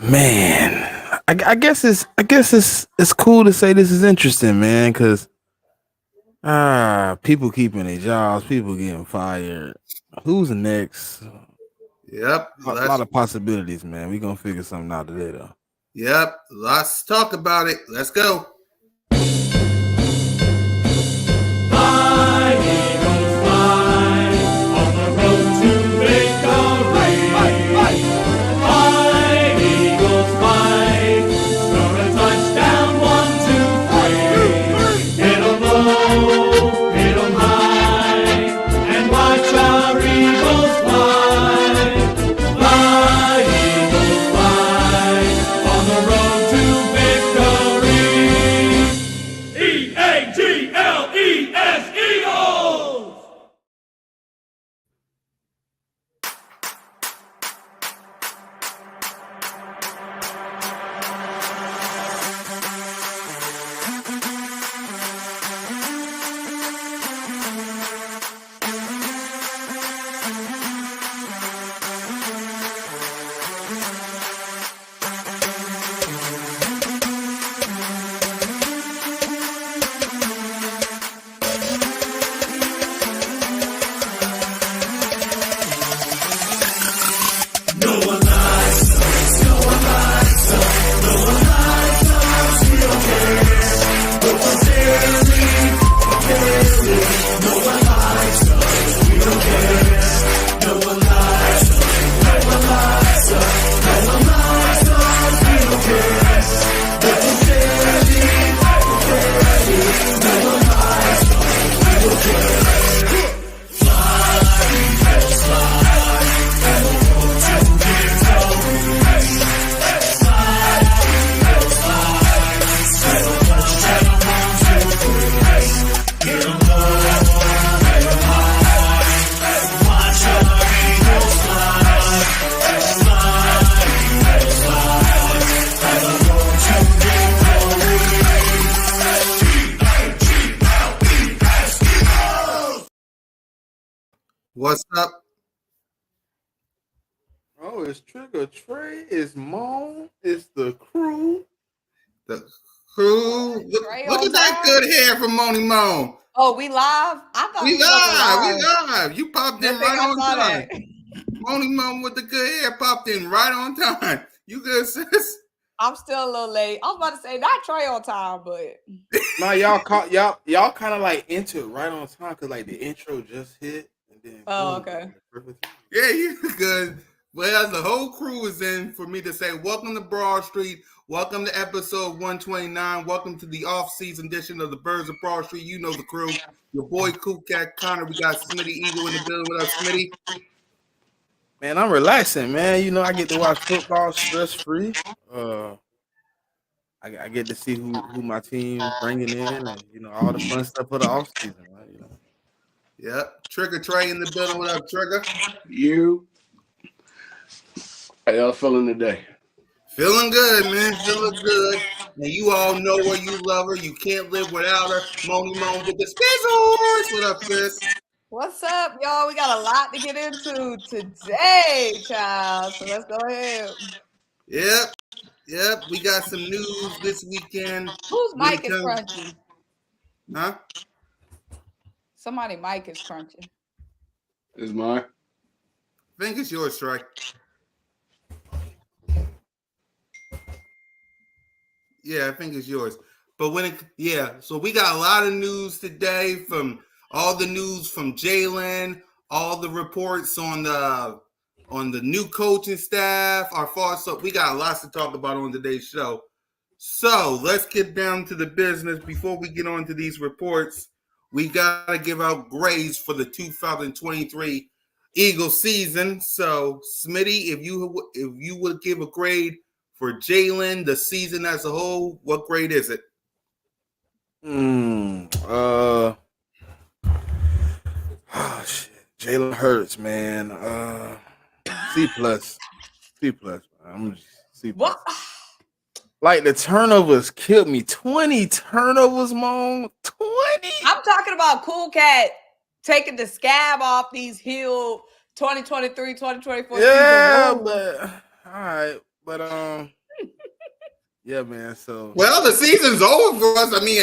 Man, I guess it's cool to say this is interesting, man, because people keeping their jobs, people getting fired. Who's next? Yep. A lot of possibilities, man. We gonna figure something out today, though. Yep. Let's talk about it. Let's go. What's up? Oh, it's Trigger Trey, it's Moan, it's the crew. The crew. Look at that good hair from Moni Moan. Oh, we live? I thought we live. You popped in right on time. Moni Moan with the good hair popped in right on time. You good, sis? I'm still a little late. I was about to say not Trey on time, but no, y'all kind of like entered right on time because like the intro just hit and then. Oh, okay. Yeah, you good. Well, the whole crew is in for me to say welcome to Broad Street. Welcome to episode 129. Welcome to the off-season edition of the Birds of Broad Street. You know the crew. Your boy Cool Cat Connor. We got Smitty Eagle in the building with us. Smitty. Man, I'm relaxing, man. You know, I get to watch football stress-free. I get to see who my team bringing in and, you know, all the fun stuff for the off-season, right? You know. Yep. Trigger Trey in the building. What up, Trigger? How y'all feeling today? Feeling good, man. Feeling good. And you all know her. You love her. You can't live without her. Moni Moan with the Skizzles. What up, sis? What's up, y'all? We got a lot to get into today, child. So let's go ahead. Yep. We got some news this weekend. Whose mic is crunching? Huh? Somebody's mic is crunching. Is mine? I think it's yours, Trey. Yeah, I think it's yours. But so we got a lot of news today from all the news from Jalen, all the reports on the new coaching staff, we got lots to talk about on today's show. So let's get down to the business. Before we get on to these reports, we got to give out grades for the 2023 Eagles season. So Smitty, if you would give a grade for Jalen, the season as a whole, what grade is it? Oh shit. Jalen Hurts, man. C+. I'm just C+. What? Like the turnovers killed me. 20 turnovers, Mom. 20. I'm talking about Cool Cat taking the scab off these Hill 2023, 2024 yeah, but all right. But yeah, man. So Well, the season's over for us. I mean,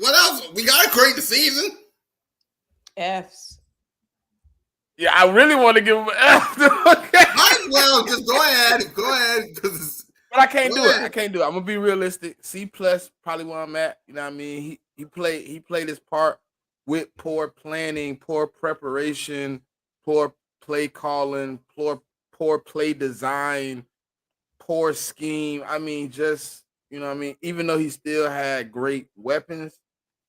what else? We gotta create the season. F's. yeah, I really want to give him an F. Okay. Might as well just go ahead. Go ahead. But I can't Go do it. ahead. I can't do it. I'm gonna be realistic. C plus probably where I'm at. You know what I mean? He played his part with poor planning, poor preparation, poor play calling, poor play design, poor scheme. I mean, just you know what I mean. Even though he still had great weapons,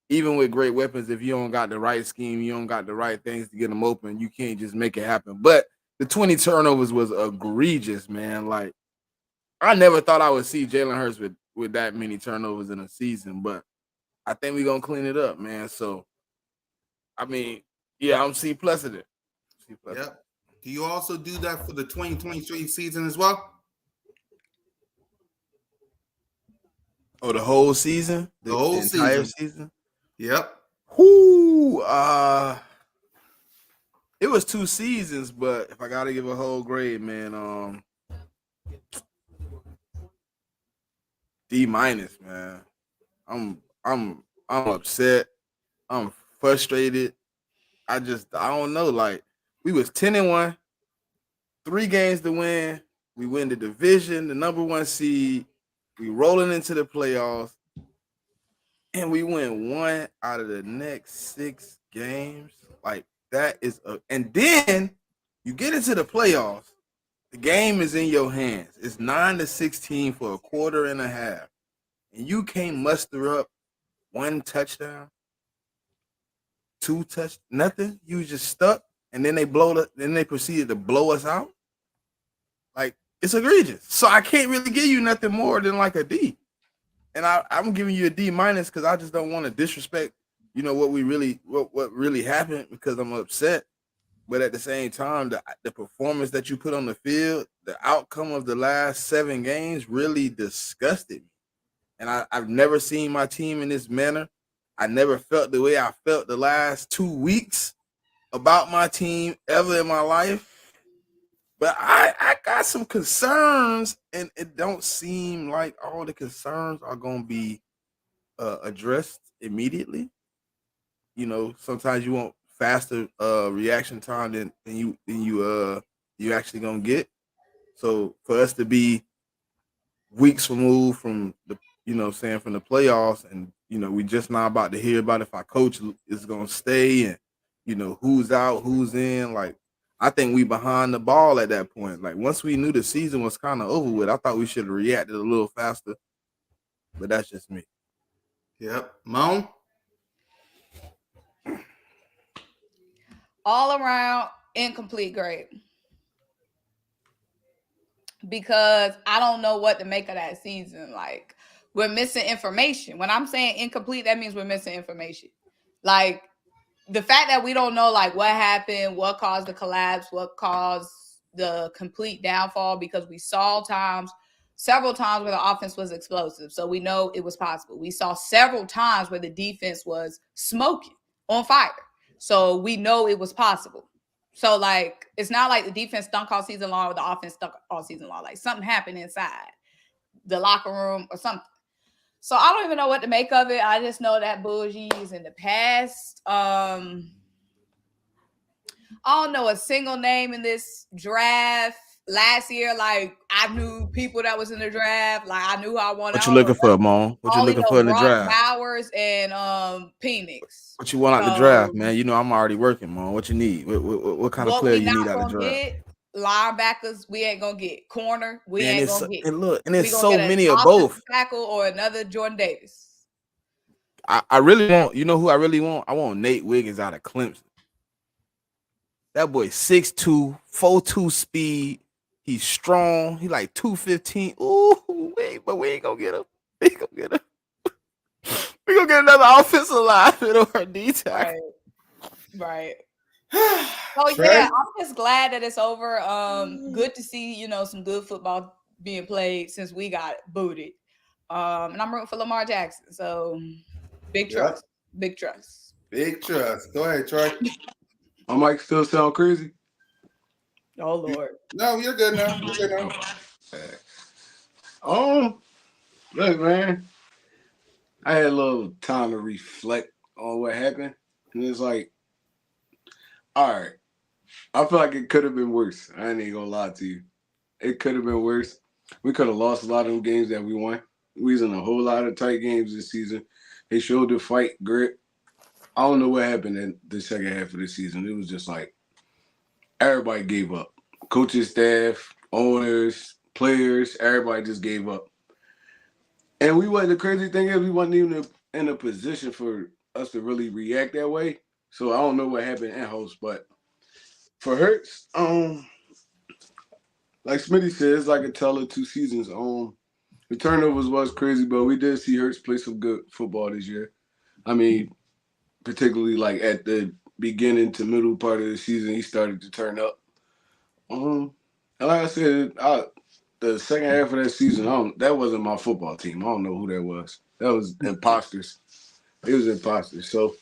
even with great weapons, if you don't got the right scheme, you don't got the right things to get them open, you can't just make it happen. But the 20 turnovers was egregious, man. Like I never thought I would see Jalen Hurts with that many turnovers in a season, but I think we're gonna clean it up, man. So I mean, yeah, I'm C plus of it. C plus. Yep. Do you also do that for the 2023 season as well? Oh, the whole season? The whole entire season. season? Yep. Whoo, it was 2 seasons, but if I gotta give a whole grade, man, D minus, man. I'm upset. I'm frustrated. I don't know. Like we was 10-1, 3 games to win. We win the division, the number 1 seed. We rolling into the playoffs, and we win 1 out of the next 6 games. Like that is and then you get into the playoffs. The game is in your hands. It's 9-16 for a quarter and a half, and you can't muster up 1 touchdown, 2 nothing. You just stuck, and then they proceeded to blow us out. Like it's egregious. So I can't really give you nothing more than like a D. And I'm giving you a D minus because I just don't want to disrespect, you know, what really happened because I'm upset. But at the same time, the performance that you put on the field, the outcome of the last 7 games really disgusted me. And I've never seen my team in this manner. I never felt the way I felt the last 2 weeks about my team ever in my life. But I got some concerns, and it don't seem like all the concerns are going to be addressed immediately. You know, sometimes you want faster reaction time than you actually going to get. So for us to be weeks removed from the from the playoffs, and we just not about to hear about if our coach is going to stay and who's out, who's in. Like I think we behind the ball at that point. Like once we knew the season was kind of over with, I thought we should have reacted a little faster. But that's just me. Yep. Moan? All around incomplete grade. Because I don't know what to make of that season. Like we're missing information. When I'm saying incomplete, that means we're missing information. Like the fact that we don't know like what happened, what caused the collapse, what caused the complete downfall, because we saw several times where the offense was explosive. So we know it was possible. We saw several times where the defense was smoking on fire. So we know it was possible. So like it's not like the defense stunk all season long or the offense stunk all season long. Like something happened inside the locker room or something. So I don't even know what to make of it. I just know that Bougie is in the past. I don't know a single name in this draft. Last year, like I knew people that was in the draft. Like I knew who I wanted. What you looking for, Mom? What you looking for in the draft? Bowers and Penix. What you want out the draft, man? You know I'm already working, Mom. What you need? What kind of player you need out the draft? Linebackers, we ain't gonna get. Corner, we ain't gonna get. And look, and there's so many of both. Tackle or another Jordan Davis. I really want. You know who I really want? I want Nate Wiggins out of Clemson. That boy 6'2", 4.2 speed. He's strong. He like 215. Ooh, wait, but we ain't gonna get him. We ain't gonna get him. We gonna get another offensive lineman or a D tackle. Right. Oh yeah, I'm just glad that it's over. Good to see some good football being played since we got booted. And I'm rooting for Lamar Jackson. So big trust. Big trust. Big trust. Go ahead, Troy. My mic still sound crazy. Oh Lord. No, you're good now. You're good now. Look, man, I had a little time to reflect on what happened, and it's like, all right, I feel like it could have been worse. I ain't gonna lie to you. It could have been worse. We could have lost a lot of them games that we won. We was in a whole lot of tight games this season. They showed the fight grit. I don't know what happened in the second half of the season. It was just like everybody gave up. Coaching staff, owners, players, everybody just gave up. And we wasn't, the crazy thing is we wasn't even in a position for us to really react that way. So I don't know what happened in house, but for Hurts, like Smitty said, it's like a tale of two seasons. The turnovers was crazy, but we did see Hurts play some good football this year. I mean, particularly like at the beginning to middle part of the season, he started to turn up. And like I said, the second half of that season, that wasn't my football team. I don't know who that was. That was imposters. It was imposters. So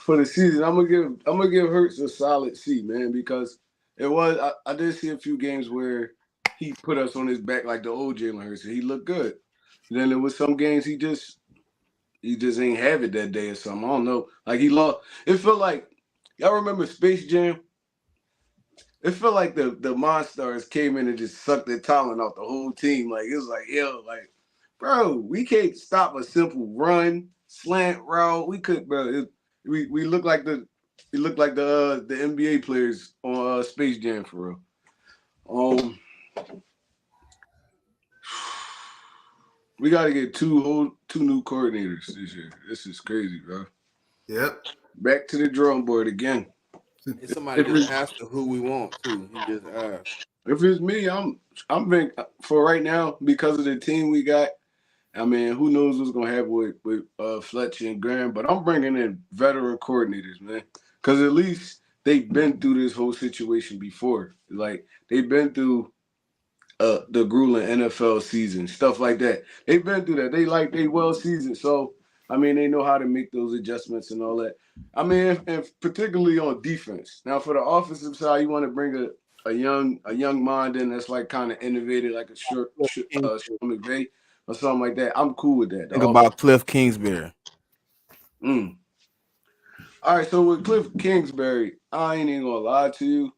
for the season, I'm gonna give Hurts a solid C, man, because it was. I did see a few games where he put us on his back like the old Jalen Hurts, and he looked good. Then there was some games he just ain't have it that day or something. I don't know. Like he lost. It felt like y'all remember Space Jam. It felt like the Monstars came in and just sucked their talent off the whole team. Like it was like, yo, like, bro, we can't stop a simple run, slant route. We could, bro. We look like the the NBA players on Space Jam for real. We got to get two new coordinators this year. This is crazy, bro. Yep. Back to the drawing board again. If somebody just asked who we want too. He just asked. If it's me, I'm being, for right now, because of the team we got. I mean, who knows what's gonna happen with Fletcher and Graham, but I'm bringing in veteran coordinators, man, because at least they've been through this whole situation before. Like they've been through the grueling NFL season, stuff like that. They've been through that. They well seasoned, so I mean they know how to make those adjustments and all that. I mean, and particularly on defense. Now for the offensive side, you want to bring a young mind in that's like kind of innovative, like a Sean McVay or something like that. I'm cool with that. Think about Cliff Kingsbury. All right, so with Cliff Kingsbury, I ain't even gonna lie to you.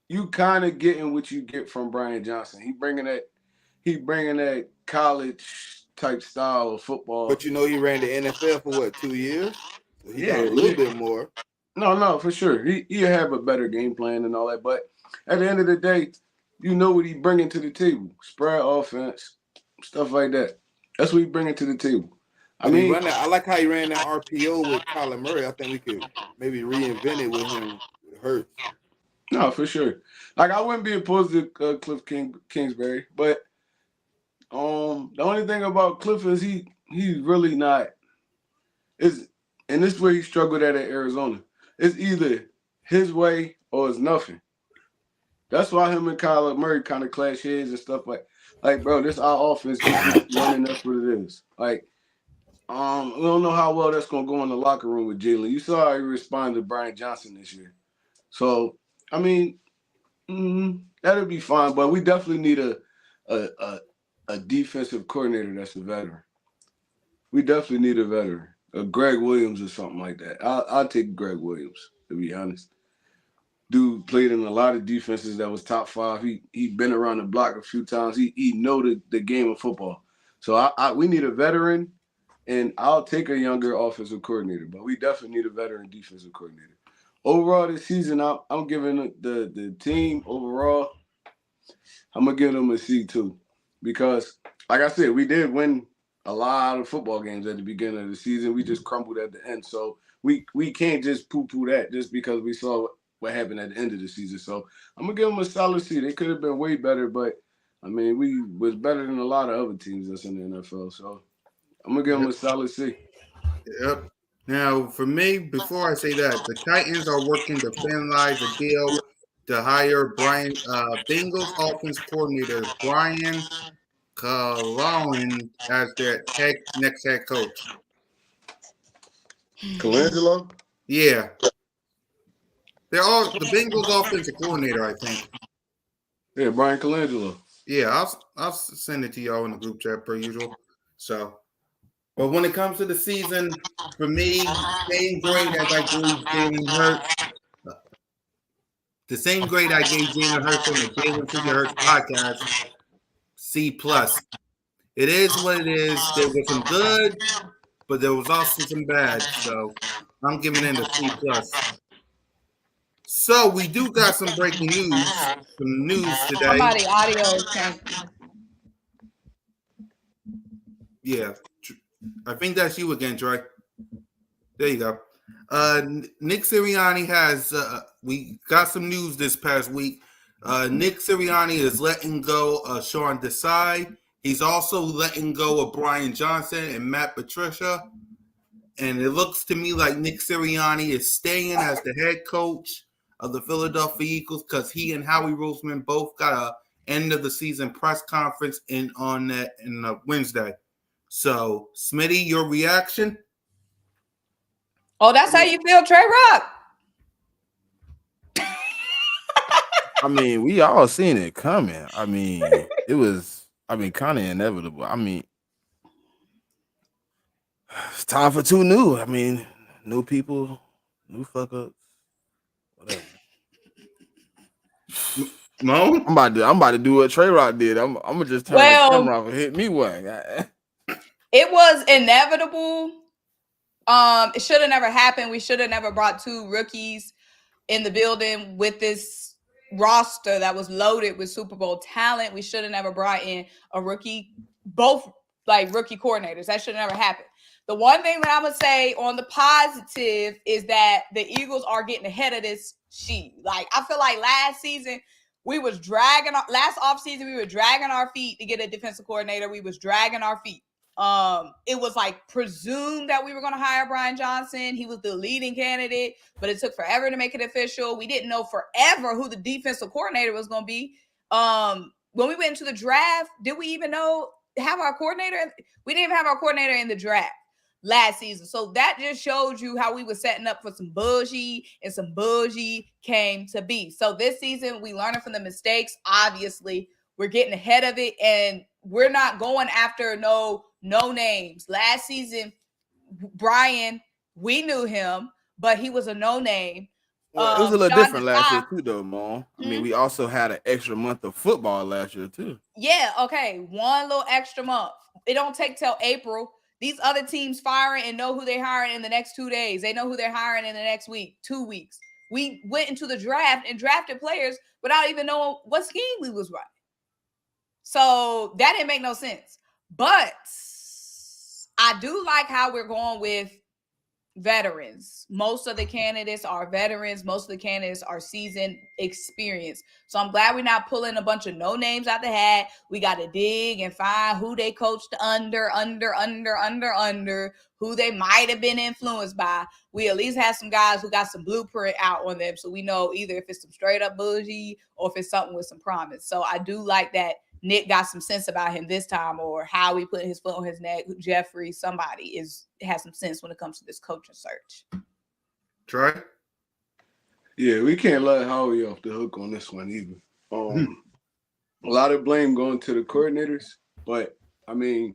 You kind of getting what you get from Brian Johnson. He bringing that college type style of football. But you know he ran the NFL for what, 2 years? So he got a little bit more. No, for sure. He have a better game plan and all that. But at the end of the day, you know what he bringing to the table: spread offense, stuff like that. That's what he bringing to the table. I like how he ran that RPO with Kyler Murray. I think we could maybe reinvent it with him. It hurts. No, for sure. Like I wouldn't be opposed to Cliff Kingsbury, but the only thing about Cliff is he's really not. And this is where he struggled at Arizona. It's either his way or it's nothing. That's why him and Kyler Murray kind of clash heads and stuff like bro, this our offense keep running. That's what it is. Like, we don't know how well that's gonna go in the locker room with Jalen. You saw how he responded to Brian Johnson this year. So I mean, that'll be fine. But we definitely need a defensive coordinator that's a veteran. We definitely need a veteran. A Greg Williams or something like that. I'll take Greg Williams, to be honest. Dude played in a lot of defenses that was top 5. He been around the block a few times. He know the game of football. So we need a veteran, and I'll take a younger offensive coordinator. But we definitely need a veteran defensive coordinator. Overall this season, I'm giving the team overall, I'm going to give them a C too. Because, like I said, we did win a lot of football games at the beginning of the season. We just crumbled at the end. So we can't just poo-poo that just because we saw what happened at the end of the season. So I'm going to give them a solid C. They could have been way better, but, I mean, we was better than a lot of other teams that's in the NFL. So I'm going to give them a solid C. Yep. Now, for me, before I say that, the Titans are working to finalize a deal to hire Bengals offense coordinator Brian Colon as their next head coach. Colangelo? Yeah. They're all the Bengals offensive coordinator, I think. Yeah, Brian Colangelo. Yeah, I'll send it to y'all in the group chat per usual. So, but when it comes to the season, for me, same grade as I gave Jalen Hurts, the same grade I gave Jalen Hurts on the Jalen Figure Hurts podcast, C plus. It is what it is. There was some good, but there was also some bad. So I'm giving it a C plus. So we do got some breaking news. Some news today. Somebody audio is changing. Yeah, I think that's you again, Troy. There you go. Nick Sirianni has. We got some news this past week. Nick Sirianni is letting go of Sean Desai. He's also letting go of Brian Johnson and Matt Patricia. And it looks to me like Nick Sirianni is staying as the head coach of the Philadelphia Eagles because he and Howie Roseman both got a end of the season press conference on Wednesday. So, Smitty, your reaction? Oh, that's how you feel, Trey Rock. I mean, we all seen it coming. I mean, it was, kind of inevitable. I mean, it's time for two new. I mean, new people, new fuck ups, whatever. Mo? I'm about to do what Trey Rock did. I'm gonna just turn the camera off and hit me one. It was inevitable. It should have never happened. We should have never brought two rookies in the building with this roster that was loaded with Super Bowl talent. We should have never brought in a rookie, both like rookie coordinators. That should have never happened. The one thing that I'm gonna say on the positive is that the Eagles are getting ahead of this shit. Like, I feel like last season we was dragging last offseason, we were dragging our feet to get a defensive coordinator. We was dragging our feet. It was like presumed that we were going to hire Brian Johnson. He was the leading candidate, but it took forever to make it official. We didn't know forever who the defensive coordinator was going to be. When we went into the draft, did we even have our coordinator? We didn't even have our coordinator in the draft last season. So that just showed you how we were setting up for some bougie, and some bougie came to be. So this season, we learning from the mistakes. Obviously, we're getting ahead of it, and we're not going after no names. Last season, Brian, we knew him, but he was a no name. Well, it was a little different last year too, though, Mom. I mean, we also had an extra month of football last year too. Yeah, okay, one little extra month. It don't take till April. These other teams firing and know who they're hiring in the next 2 days. They know who they're hiring in the next week, 2 weeks. We went into the draft and drafted players without even knowing what scheme we was running. So that didn't make no sense. But I do like how we're going with veterans. Most of the candidates are veterans. Most of the candidates are seasoned experience. So I'm glad we're not pulling a bunch of no names out the hat. We got to dig and find who they coached under, who they might have been influenced by. We at least have some guys who got some blueprint out on them. So we know either if it's some straight up bougie or if it's something with some promise. So I do like that Nick got some sense about him this time, or how he put his foot on his neck. Jeffrey, somebody has some sense when it comes to this coaching search. Troy? Yeah, we can't let Howie off the hook on this one either. A lot of blame going to the coordinators, but I mean,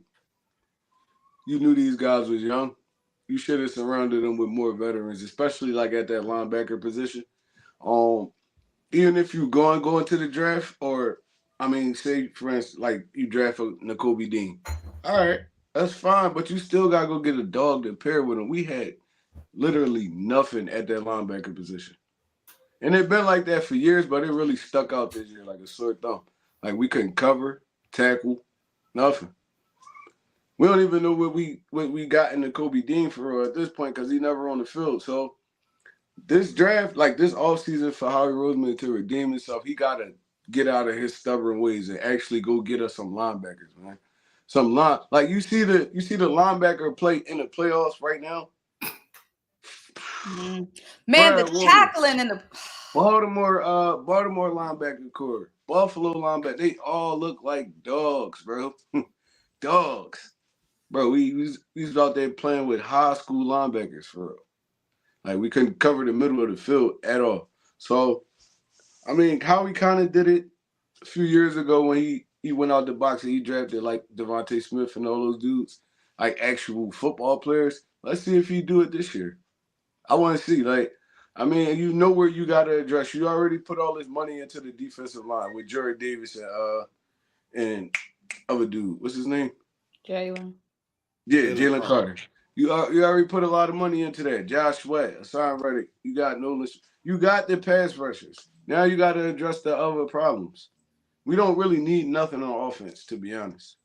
you knew these guys was young. You should have surrounded them with more veterans, especially like at that linebacker position. Even if you going to the draft, or I mean, say for instance, like you draft a N'Kobe Dean. All right, that's fine, but you still gotta go get a dog to pair with him. We had literally nothing at that linebacker position. And it's been like that for years, but it really stuck out this year like a sore thumb. Like we couldn't cover, tackle, nothing. We don't even know what we got in N'Kobe Dean for at this point because he never on the field. So this draft, like this offseason for Howie Roseman to redeem himself, he got to get out of his stubborn ways and actually go get us some linebackers, man. Like you see the linebacker play in the playoffs right now. Man, the tackling in the Baltimore linebacker core, Buffalo linebacker, they all look like dogs, bro. Dogs. Bro, we was out there playing with high school linebackers for real. Like we couldn't cover the middle of the field at all. So, I mean, how he kind of did it a few years ago when he he went out the box and he drafted like Devontae Smith and all those dudes, like actual football players. Let's see if he do it this year. I want to see, like, I mean, you know where you got to address. You already put all this money into the defensive line with Jared Davis and other dude. What's his name? Jalen. Yeah, Jalen Carter. You already put a lot of money into that. Josh Sweat, Hassan Reddick. You got Nolan. You got the pass rushers. Now you got to address the other problems. We don't really need nothing on offense, to be honest.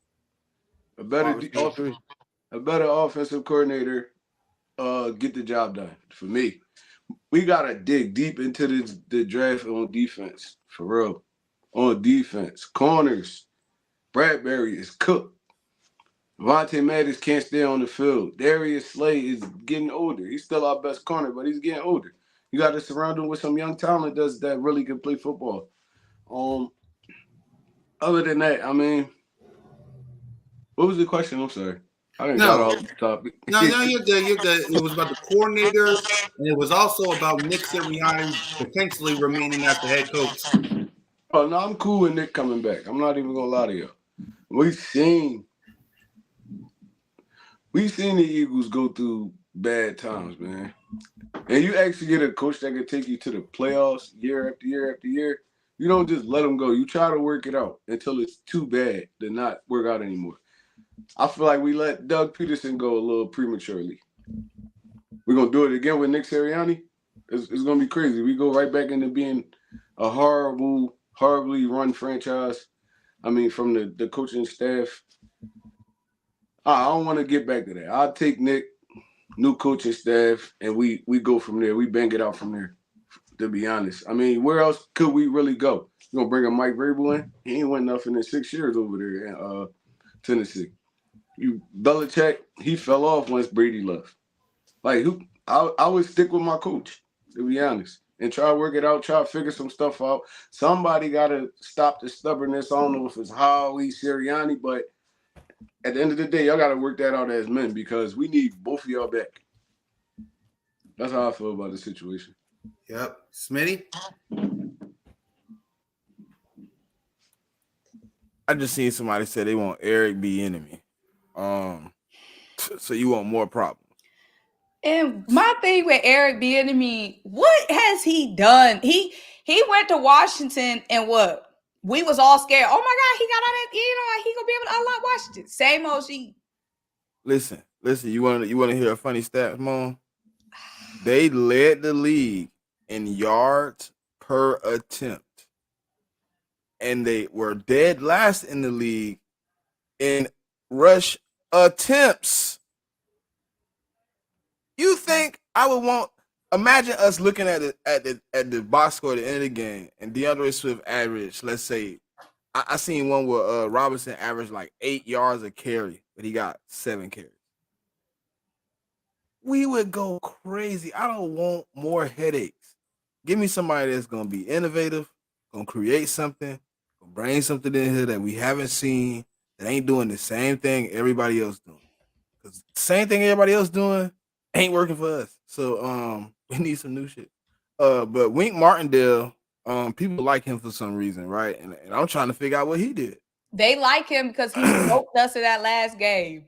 A better offensive coordinator get the job done for me. We gotta dig deep into the draft on defense, for real. On defense. Corners. Bradbury is cooked. Vontae Maddox can't stay on the field. Darius Slay is getting older. He's still our best corner, but he's getting older. You got to surround him with some young talent that really can play football. Other than that, I mean, what was the question? I'm sorry. I didn't got off the topic. No, you're good. You're good. It was about the coordinator, and it was also about Nick Sirianni potentially remaining as the head coach. Oh, no, I'm cool with Nick coming back. I'm not even going to lie to you. We've seen the Eagles go through bad times, man. And you actually get a coach that can take you to the playoffs year after year after year. You don't just let them go. You try to work it out until it's too bad to not work out anymore. I feel like we let Doug Peterson go a little prematurely. We're going to do it again with Nick Sirianni. It's going to be crazy. We go right back into being a horribly run franchise. I mean, from the coaching staff. I don't want to get back to that. I'll take Nick, new coaching staff, and we go from there. We bang it out from there, to be honest. I mean, where else could we really go? You going to bring a Mike Vrabel in? He ain't won nothing in 6 years over there in Tennessee. Belichick, he fell off once Brady left. Like, I would stick with my coach, to be honest, and try to work it out, try to figure some stuff out. Somebody got to stop the stubbornness. I don't know if it's Howie, Sirianni, but at the end of the day, y'all got to work that out as men because we need both of y'all back. That's how I feel about the situation. Yep. Smitty? I just seen somebody say they want Eric Bieniemy. So you want more problems. And my thing with Eric Bieniemy, what has he done? He went to Washington and what? We was all scared. Oh my God, he got out of, he gonna be able to unlock Washington. Same old shit. Listen. You want to hear a funny stat, Mom? They led the league in yards per attempt, and they were dead last in the league in rush attempts. You think I would want? Imagine us looking at the box score at the end of the game, and DeAndre Swift averaged, let's say, I seen one where Robinson averaged like 8 yards a carry, but he got 7 carries. We would go crazy. I don't want more headaches. Give me somebody that's gonna be innovative, gonna create something, gonna bring something in here that we haven't seen, that ain't doing the same thing everybody else doing. Because the same thing everybody else doing ain't working for us. So we need some new shit. But Wink Martindale, people like him for some reason, right? And I'm trying to figure out what he did. They like him because he smoked us in that last game.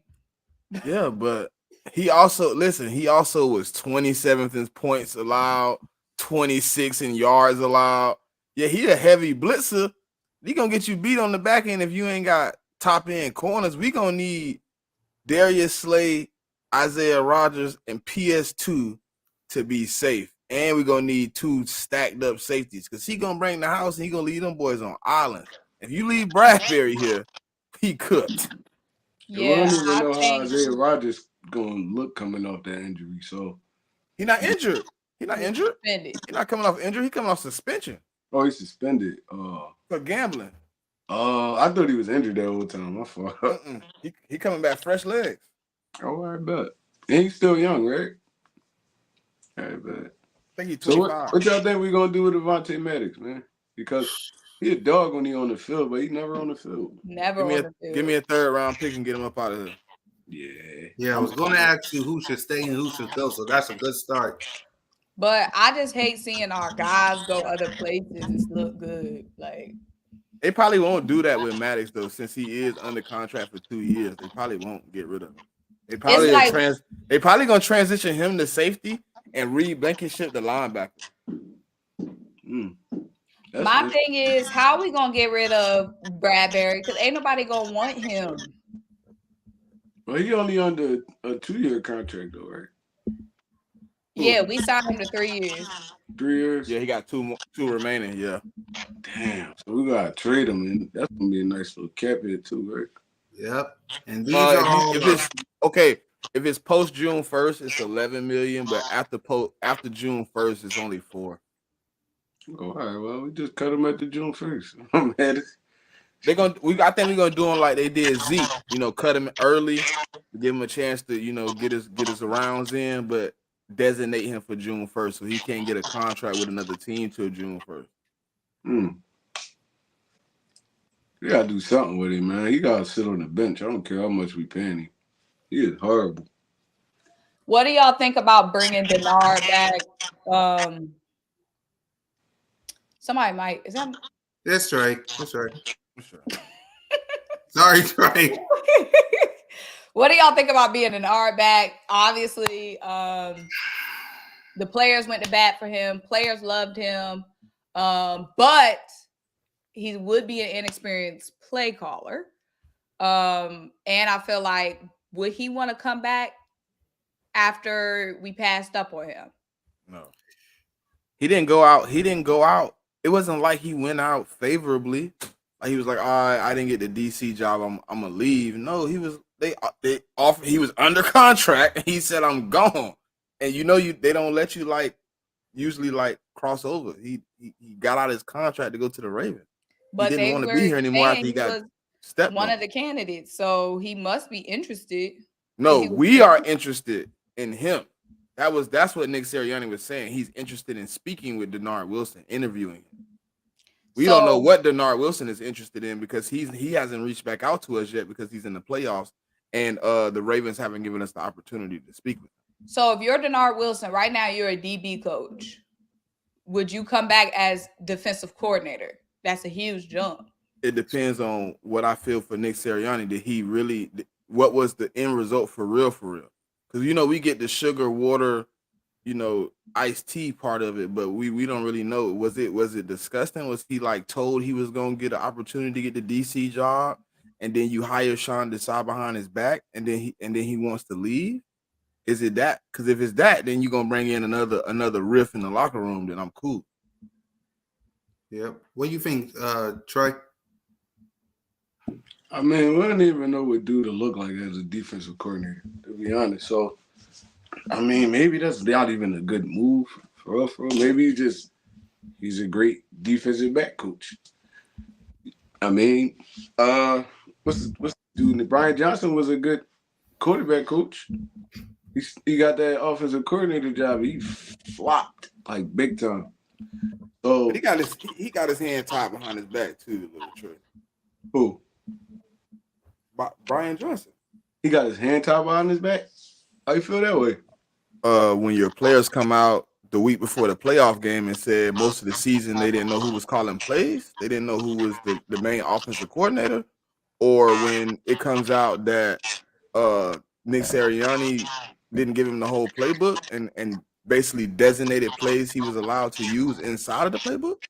Yeah, but he also was 27th in points allowed, 26 in yards allowed. Yeah, he a heavy blitzer. He gonna get you beat on the back end if you ain't got top end corners. We gonna need Darius Slay, Isaiah Rodgers, and PS2 to be safe. And we're gonna need 2 stacked up safeties because he gonna bring the house and he gonna leave them boys on island. If you leave Bradbury here, he cooked. Yeah, I don't even know how Isaiah Rodgers gonna look coming off that injury. So he's not injured. He's suspended. He's not coming off injury. He's coming off suspension. Oh, he's suspended. For gambling. I thought he was injured that whole time. My fault. He coming back fresh legs. Oh, I bet. And he's still young, right? I bet. I think he's 25. So what y'all think we gonna do with Devontae Maddox, man? Because he a dog when he on the field, but he never on the field. Give me a 3rd round pick and get him up out of Yeah. here. Yeah, I was going to ask you who should stay and who should go, so that's a good start. But I just hate seeing our guys go other places and look good. Like, They probably won't do that with Maddox though, since he is under contract for 2 years. They probably won't get rid of him. They It's probably like they probably gonna transition him to safety and Reed Blankenship to linebacker. my thing is, how are we gonna get rid of Bradbury? Because ain't nobody gonna want him. Well, he only under a 2-year contract though, right? Yeah, we signed him to 3 years. 3 years. Yeah, he got two remaining. Yeah. Damn. So we gotta trade him, and that's gonna be a nice little cap hit too, right? Yep. And these are all. If it's okay, if it's post June 1st, it's 11 million, but after June 1st, it's only 4. Oh, all right. Well, we just cut him at the June 1st. I'm mad. I think we're gonna do him like they did Zeke. Cut him early, give him a chance to get his rounds in, but designate him for June 1st so he can't get a contract with another team till June 1st. You gotta do something with him, man. He gotta sit on the bench. I don't care how much we paying him. He is horrible. What do y'all think about bringing Denard back? Somebody might. Is that? That's right. That's right. Sorry, Trey. What do y'all think about being Denard back? Obviously, the players went to bat for him. Players loved him, but he would be an inexperienced play caller. And I feel like, would he want to come back after we passed up on him? No. He didn't go out. It wasn't like he went out favorably. Like he was like, all right, I didn't get the DC job. I'm gonna leave. No, they offered. He was under contract, and he said, I'm gone. And they don't let you usually cross over. He got out of his contract to go to the Ravens. But he didn't want to be here anymore after he got stepped one on. of the candidates, so he must be interested. No, we are interested in him. That's what Nick Sirianni was saying. He's interested in speaking with Denard Wilson, interviewing him. We don't know what Denard Wilson is interested in because he hasn't reached back out to us yet because he's in the playoffs and the Ravens haven't given us the opportunity to speak with him. So if you're Denard Wilson right now, you're a DB coach. Would you come back as defensive coordinator? That's a huge jump. It depends on what I feel for Nick Sirianni. What was the end result for real? Because we get the sugar, water, iced tea part of it, but we don't really know. Was it disgusting? Was he told he was gonna get an opportunity to get the DC job, and then you hire Sean Desai behind his back, and then he wants to leave? Is it that? Because if it's that, then you're gonna bring in another riff in the locker room. Then I'm cool. Yep. What do you think, Trey? I mean, we don't even know what dude to look like as a defensive coordinator, to be honest. So, I mean, maybe that's not even a good move for us. Maybe he's a great defensive back coach. I mean, what's the dude? Brian Johnson was a good quarterback coach. He got that offensive coordinator job. He flopped big time. So but he got his hand tied behind his back too, little Trey. Who? Brian Johnson. He got his hand tied behind his back? How you feel that way? When your players come out the week before the playoff game and said most of the season they didn't know who was calling plays, they didn't know who was the main offensive coordinator, or when it comes out that Nick Sirianni didn't give him the whole playbook and basically designated plays he was allowed to use inside of the playbook.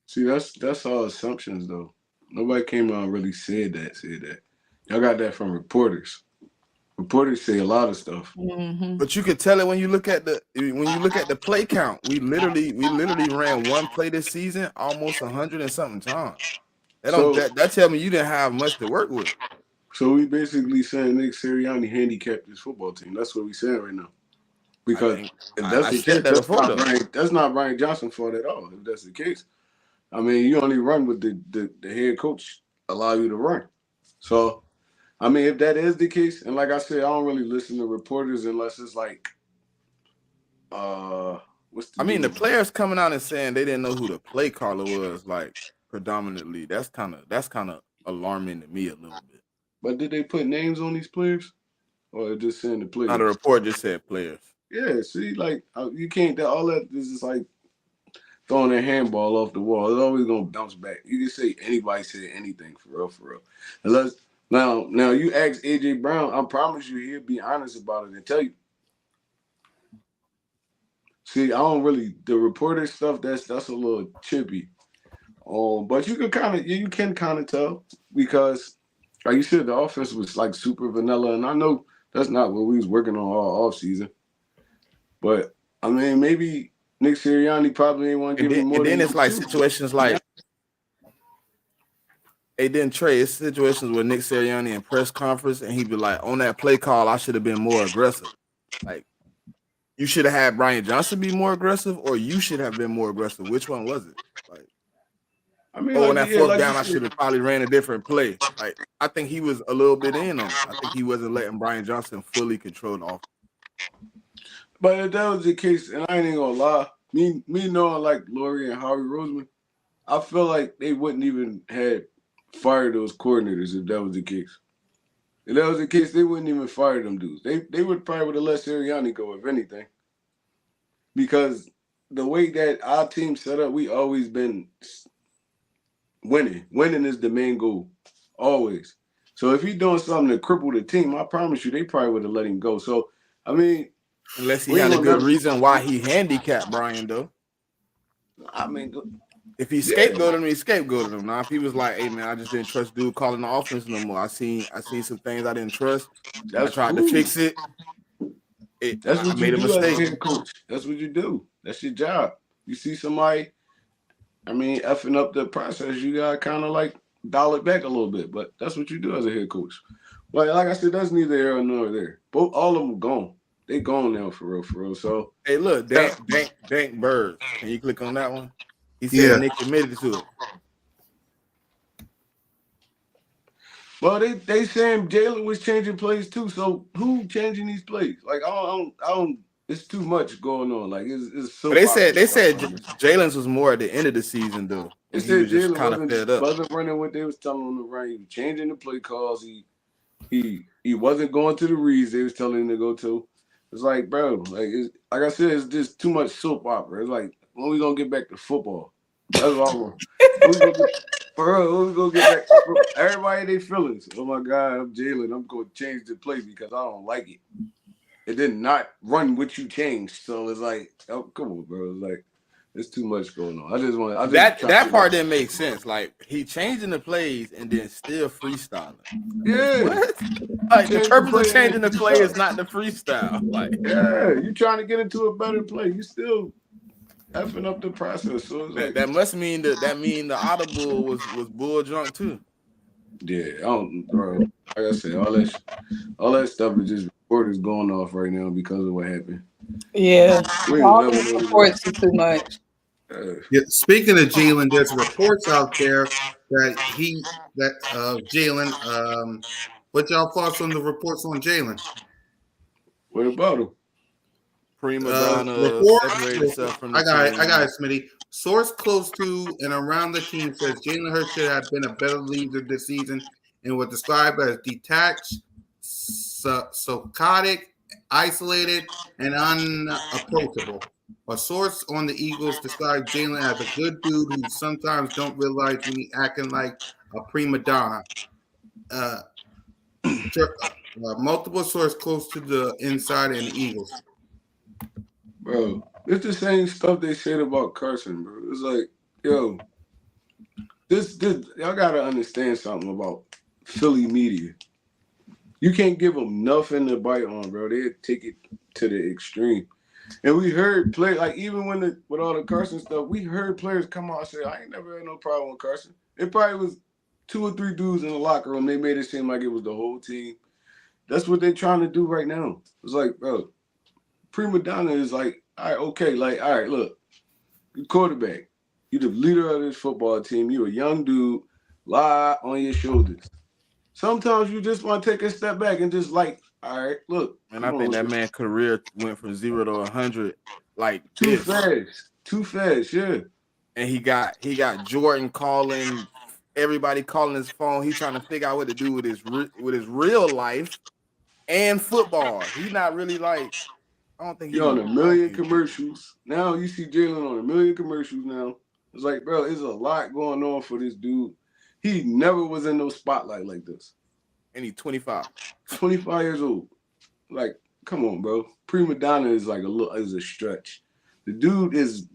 See, that's all assumptions though. Nobody came out and really said that. Y'all got that from reporters. Reporters say a lot of stuff. Mm-hmm. But you could tell it when you look at the play count. We literally ran one play this season almost 100 and something times. That tell me you didn't have much to work with. So we basically saying Nick Sirianni handicapped his football team. That's what we saying right now. Because if that's the case, that's not Brian Johnson's fault at all. If that's the case, I mean, you only run with the head coach allow you to run. So, I mean, if that is the case, and like I said, I don't really listen to reporters unless it's the players coming out and saying they didn't know who the play caller was, predominantly. That's kind of alarming to me a little bit. But did they put names on these players, or just saying the players? No, the report just said players. Yeah, see, you can't. All that is just throwing their handball off the wall. It's always gonna bounce back. You can say anybody said anything for real, for real. Unless now you ask AJ Brown, I promise you he'll be honest about it and tell you. See, I don't really the reporter stuff. That's a little chippy. But you can kind of tell because, like you said, the offense was like super vanilla, and I know that's not what we was working on all off season. But I mean, maybe Nick Sirianni probably ain't want to give him more. And then than it's like situations like, hey, then Trey, it's situations where Nick Sirianni in press conference and he'd be like, on that play call, I should have been more aggressive. Like, you should have had Brian Johnson be more aggressive, or you should have been more aggressive. Which one was it? Like, I mean, on that fourth down, I should have probably ran a different play. Like, I think he was a little bit in on it. I think he wasn't letting Brian Johnson fully control the offense. But if that was the case, and I ain't gonna lie, me knowing like Laurie and Howie Roseman, I feel like they wouldn't even have fired those coordinators if that was the case. If that was the case, they wouldn't even fire them dudes. They would probably let Sirianni go, if anything. Because the way that our team set up, we always been winning. Winning is the main goal. Always. So if he's doing something to cripple the team, I promise you they probably would have let him go. So, I mean, unless he had a good reason why he handicapped Brian, though. I mean, if he scapegoated him, he scapegoated him. Now, if he was like, "Hey man, I just didn't trust dude calling the offense no more. I seen some things I didn't trust. I tried to fix it. That's what you do as a head coach. That's what you do. That's your job. You see somebody, I mean, effing up the process, you gotta kind of like dial it back a little bit. But that's what you do as a head coach. But like I said, that's neither here nor there. Both all of them gone. They gone now for real. So hey, look, Dank B.O.B.S. Can you click on that one? He said Nick admitted to it. Well, they saying Jalen was changing plays too. So who changing these plays? Like I don't. It's too much going on. Like it's so. But they said Jalen's was more at the end of the season though. They said Jalen kind of fed up. Wasn't running what they was telling him to run. He was changing the play calls. He wasn't going to the reads they was telling him to go to. It's like, bro, like I said, it's just too much soap opera. It's like, when we gonna get back to football? That's what I want. When we gonna get back to football? Everybody they feelings. Oh my God, I'm Jalen. I'm gonna change the play because I don't like it. It did not run what you changed. So it's like, oh, come on, bro. It's like, there's too much going on. That part didn't make sense. Like he changing the plays and then still freestyling. Yeah. What? Like the purpose of changing the play is not the freestyle. Like you trying to get into a better play. You still effing up the process. So it's like, that must mean the audible was bull drunk too. Yeah, I don't, bro. Like I said, all that stuff is just reporters going off right now because of what happened. Yeah, all these reports are too much. Speaking of Jalen, there's reports out there that Jalen. What y'all thoughts on the reports on Jalen? What about him? Prima donna separated himself from the team. I got it, Smitty. Source close to and around the team says Jalen Hurts should have been a better leader this season and was described as detached, psychotic, isolated, and unapproachable. A source on the Eagles described Jalen as a good dude who sometimes don't realize when he's acting like a prima donna. Multiple sources close to the inside and the Eagles. Bro, it's the same stuff they said about Carson, bro. It's like, yo, this y'all gotta understand something about Philly media. You can't give them nothing to bite on, bro. They take it to the extreme. And we heard like even with all the Carson stuff, we heard players come out and say, I ain't never had no problem with Carson. It probably was 2 or 3 dudes in the locker room. They made it seem like it was the whole team. That's what they're trying to do right now. It's like, bro, prima donna is like, all right, okay, like, all right, look, you quarterback. You the leader of this football team. You a young dude, lie on your shoulders. Sometimes you just want to take a step back and just like, all right, look. And I think that man's career went from 0 to 100 like too fast, yeah. And he got Jordan calling, everybody calling his phone. He's trying to figure out what to do with his real life and football. He's not really like, I don't think He on a million commercials. Now you see Jalen on a million commercials now. It's like, bro, there's a lot going on for this dude. He never was in no spotlight like this. And he's 25. 25 years old. Like, come on, bro. Prima donna is like is a stretch. The dude is,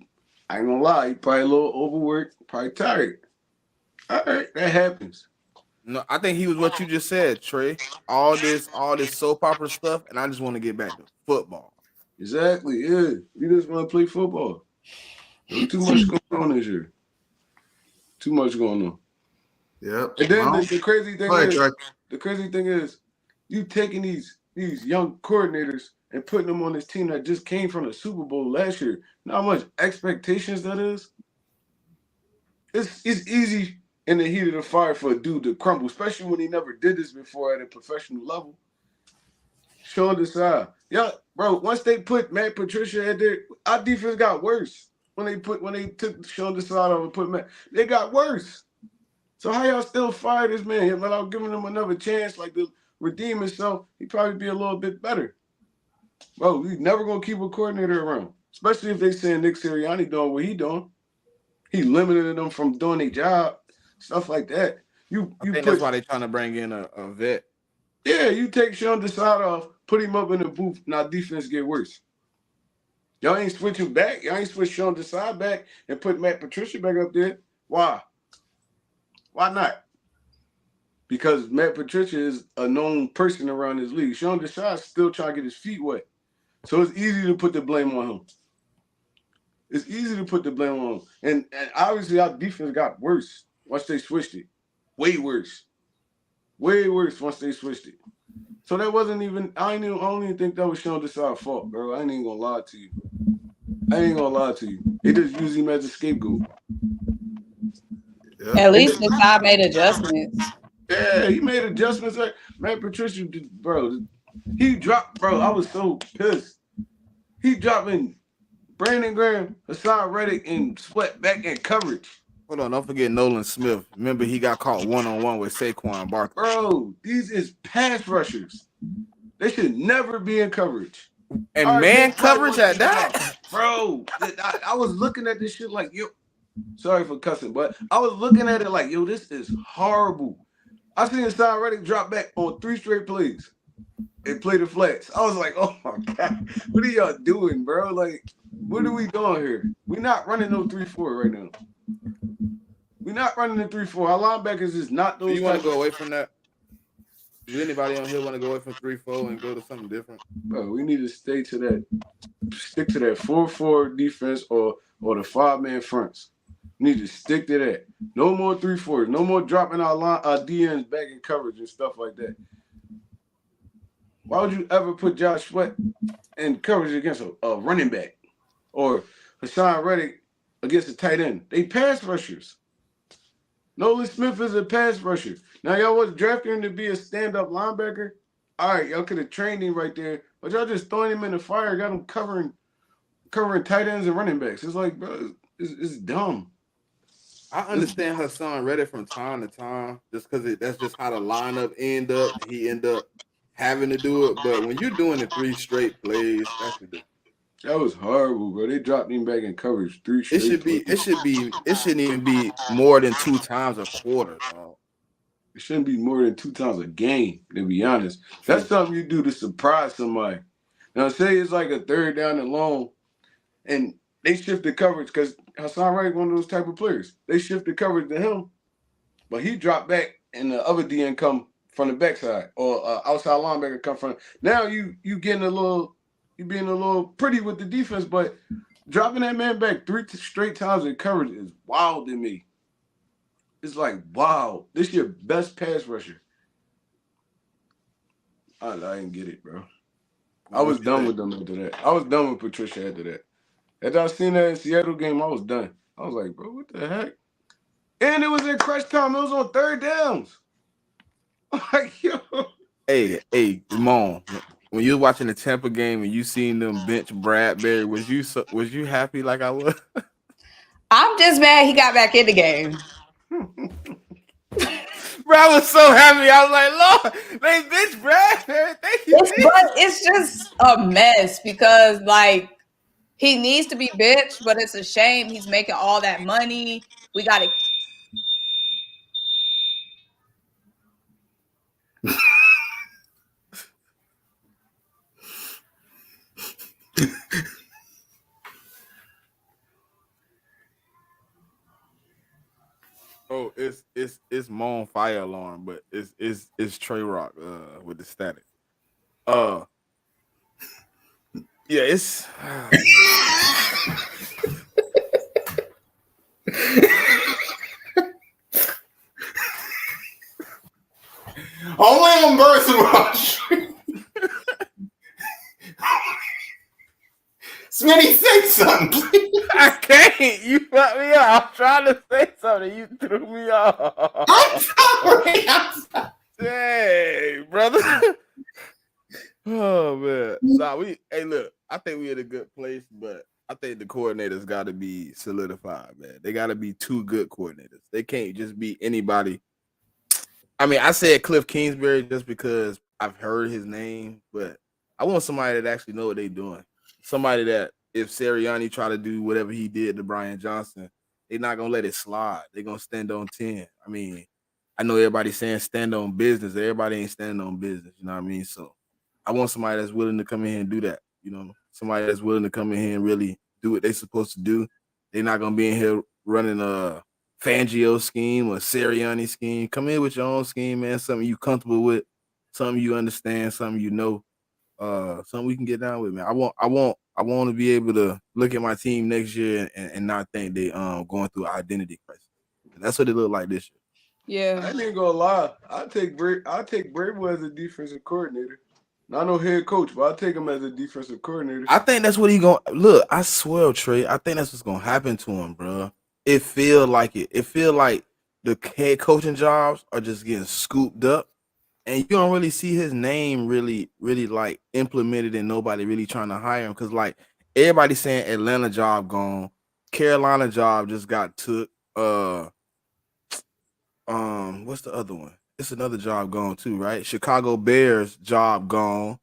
I ain't gonna lie, he probably a little overworked, probably tired. All right, that happens. No, I think he was what you just said, Trey. All this soap opera stuff, and I just want to get back to football. Exactly, yeah. You just want to play football. There's too much going on this year. Too much going on. Yep. And then the crazy thing is, you taking these young coordinators and putting them on this team that just came from the Super Bowl last year. You know how much expectations that is? It's easy in the heat of the fire for a dude to crumble, especially when he never did this before at a professional level. Sean Desai. Yeah, bro, once they put Matt Patricia at there, our defense got worse. When they took Sean Desai over and put Matt, they got worse. So how y'all still fire this man without giving him another chance, like to redeem himself? He'd probably be a little bit better. Bro, we never gonna keep a coordinator around, especially if they saying Nick Sirianni doing what he doing. He limited them from doing their job, stuff like that. I think that's why they trying to bring in a vet. Yeah, you take Sean Desai off, put him up in the booth. Now defense get worse. Y'all ain't switching back. Y'all ain't switch Sean Desai back and put Matt Patricia back up there. Why? Why not? Because Matt Patricia is a known person around this league. Sean Desai is still trying to get his feet wet. So it's easy to put the blame on him. It's easy to put the blame on him. And obviously our defense got worse once they switched it. Way worse. Way worse once they switched it. So that wasn't even, I don't even think that was Sean Desai's fault, bro. I ain't even gonna lie to you. They just use him as a scapegoat. Yeah. At least Desai made adjustments. Yeah, he made adjustments. Matt Patricia, bro, he dropped, bro. I was so pissed. He dropping Brandon Graham, Hassan Reddick, and Sweat back in coverage. Hold on, don't forget Nolan Smith. Remember, he got caught one-on-one with Saquon Barkley. Bro, these is pass rushers. They should never be in coverage. And man coverage at that? Bro, I was looking at this shit like, yo, sorry for cussing, but I was looking at it like, yo, this is horrible. I seen Hassan Reddick drop back on 3 straight plays and play the flats. I was like, oh my God, what are y'all doing, bro? Like, what are we doing here? We're not running no 3-4 right now. We're not running the 3-4. Our linebackers is not those. Do you want to go away from that? Does anybody on here want to go away from 3-4 and go to something different? Bro, we need to stick to that 4-4 defense or the 5-man fronts. We need to stick to that. No more 3-4s. No more dropping our DNs back in coverage and stuff like that. Why would you ever put Josh Sweat in coverage against a running back or Hassan Reddick against a tight end? They pass rushers. Nolan Smith is a pass rusher. Now, y'all was drafting him to be a stand-up linebacker. All right, y'all could have trained him right there, but y'all just throwing him in the fire, got him covering tight ends and running backs. It's like, bro, it's dumb. I understand Hassan Reddick from time to time, just because that's just how the lineup end up. He end up having to do it, but when you're doing the 3 straight plays, that's ridiculous. That was horrible, bro. They dropped him back in coverage 3 straight. It shouldn't even be more than 2 times a quarter, dog. It shouldn't be more than 2 times a game, to be honest. That's something you do to surprise somebody. Now, say it's like a 3rd down and long, and they shift the coverage because Hassan Reddick one of those type of players. They shift the coverage to him, but he dropped back, and the other DN come from the backside, or outside linebacker come from. Now you getting a little. You being a little pretty with the defense, but dropping that man back 3 straight times in coverage is wild to me. It's like, wow, this your best pass rusher. I didn't get it, bro. I was done with them after that. I was done with Patricia after that. After I seen that in Seattle game, I was done. I was like, bro, what the heck? And it was in crunch time. It was on 3rd downs. I'm like, yo. Hey, Mom. When you was watching the Tampa game and you seen them bench Bradbury, was you happy like I was? I'm just mad he got back in the game. Bro, I was so happy. I was like, Lord, they bitch Brad. Thank you, But it's just a mess because like he needs to be bitch, but it's a shame he's making all that money. We got to. Oh, it's Mon Fire Alarm, but it's Trey Rock with the static. Uh yeah, it's Only on Birth Rush. Smitty, say something, please. I can't. You fucked me up. I'm trying to say something. You threw me off. I'm sorry. Hey, brother. Oh man. Nah, hey look, I think we in a good place, but I think the coordinators gotta be solidified, man. They gotta be two good coordinators. They can't just be anybody. I mean, I said Cliff Kingsbury just because I've heard his name, but I want somebody that actually know what they're doing. Somebody that if Sirianni try to do whatever he did to Brian Johnson, they're not gonna let it slide. They're gonna stand on 10. I mean, I know everybody's saying stand on business. Everybody ain't standing on business. You know what I mean? So I want somebody that's willing to come in here and do that. You know, somebody that's willing to come in here and really do what they're supposed to do. They're not gonna be in here running a Fangio scheme or Sirianni scheme. Come in with your own scheme, man. Something you comfortable with, something you understand, something you know, something we can get down with, man. I want to be able to look at my team next year and not think they going through identity crisis. That's what it looked like this year. Yeah. I ain't gonna lie. I take Bravo as a defensive coordinator. Not no head coach, but I take him as a defensive coordinator. I think that's what he gonna look. I swear, Trey. I think that's what's gonna happen to him, bro. It feel like it. It feel like the head coaching jobs are just getting scooped up, and you don't really see his name really like implemented, and nobody really trying to hire him because like everybody saying Atlanta job gone, Carolina job just got took. What's the other one? It's another job gone too, right? Chicago Bears job gone.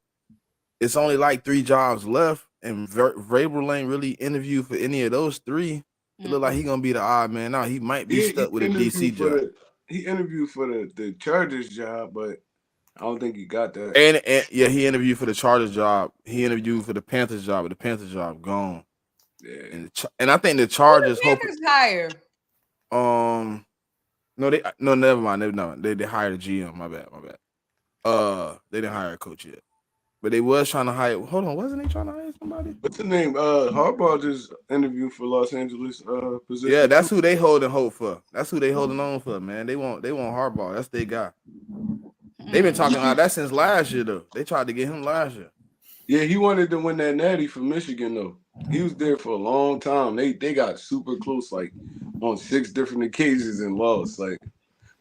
It's only like 3 jobs left, and Vrabel ain't really interviewed for any of those 3. It look like he gonna be the odd man out. He might be stuck with a DC job. He interviewed for the Chargers job, but I don't think he got that. And yeah, he interviewed for the Chargers job. He interviewed for the Panthers job, but the Panthers job gone. Yeah. And I think the Chargers Who the Panthers hire? No, never mind. They hired a GM. My bad. They didn't hire a coach yet. But they was trying to hire. Hold on, wasn't they trying to hire somebody? What's the name? Harbaugh just interviewed for Los Angeles position. Yeah, that's who they holding hope for. That's who they holding on for, man. They want Harbaugh. That's their guy. They've been talking about that since last year, though. They tried to get him last year. Yeah, he wanted to win that natty for Michigan, though. He was there for a long time. They got super close, like on 6 different occasions and lost. Like,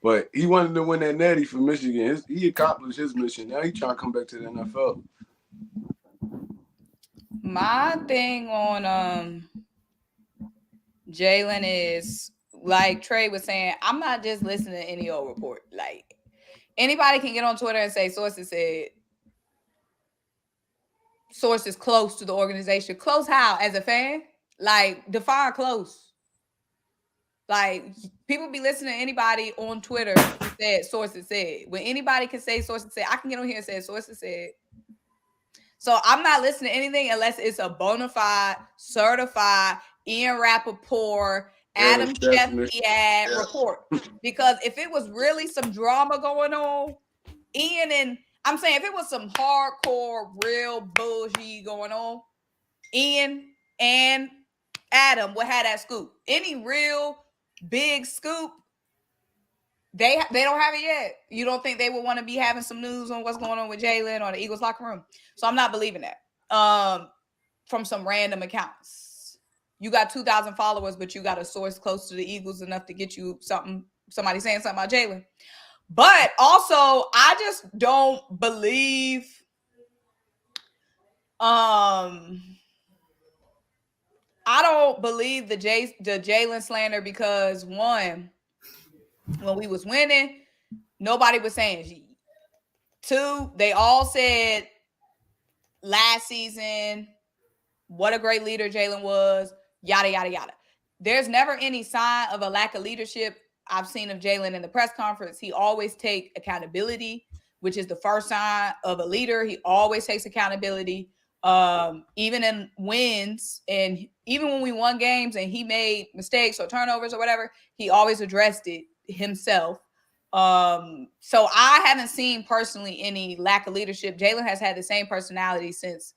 but he wanted to win that natty for Michigan. He accomplished his mission. Now he trying to come back to the NFL. My thing on Jalen is like Trey was saying, I'm not just listening to any old report. Like anybody can get on Twitter and say sources said sources close to the organization. Close how? As a fan? Like define close. Like people be listening to anybody on Twitter who said sources said. When anybody can say sources said, I can get on here and say sources said. So I'm not listening to anything unless it's a bona fide, certified, Ian Rappaport, Adam Sheffield report. Because if it was really some drama going on, Ian and I'm saying if it was some hardcore, real bullshit going on, Ian and Adam would have that scoop. Any real big scoop, they don't have it yet. You don't think they would want to be having some news on what's going on with Jalen or the Eagles locker room? So I'm not believing that. From some random accounts. You got 2,000 followers, but you got a source close to the Eagles enough to get you somebody saying something about Jalen. But also, I just don't believe I don't believe the Jalen slander because one, when we was winning, Nobody was saying G. 2, they all said last season what a great leader Jalen was, yada, yada, yada. There's never any sign of a lack of leadership I've seen of Jalen in the press conference. He always take accountability, which is the first sign of a leader. He always takes accountability. Even in wins and even when we won games and he made mistakes or turnovers or whatever, he always addressed it himself. So I haven't seen personally any lack of leadership. Jalen has had the same personality since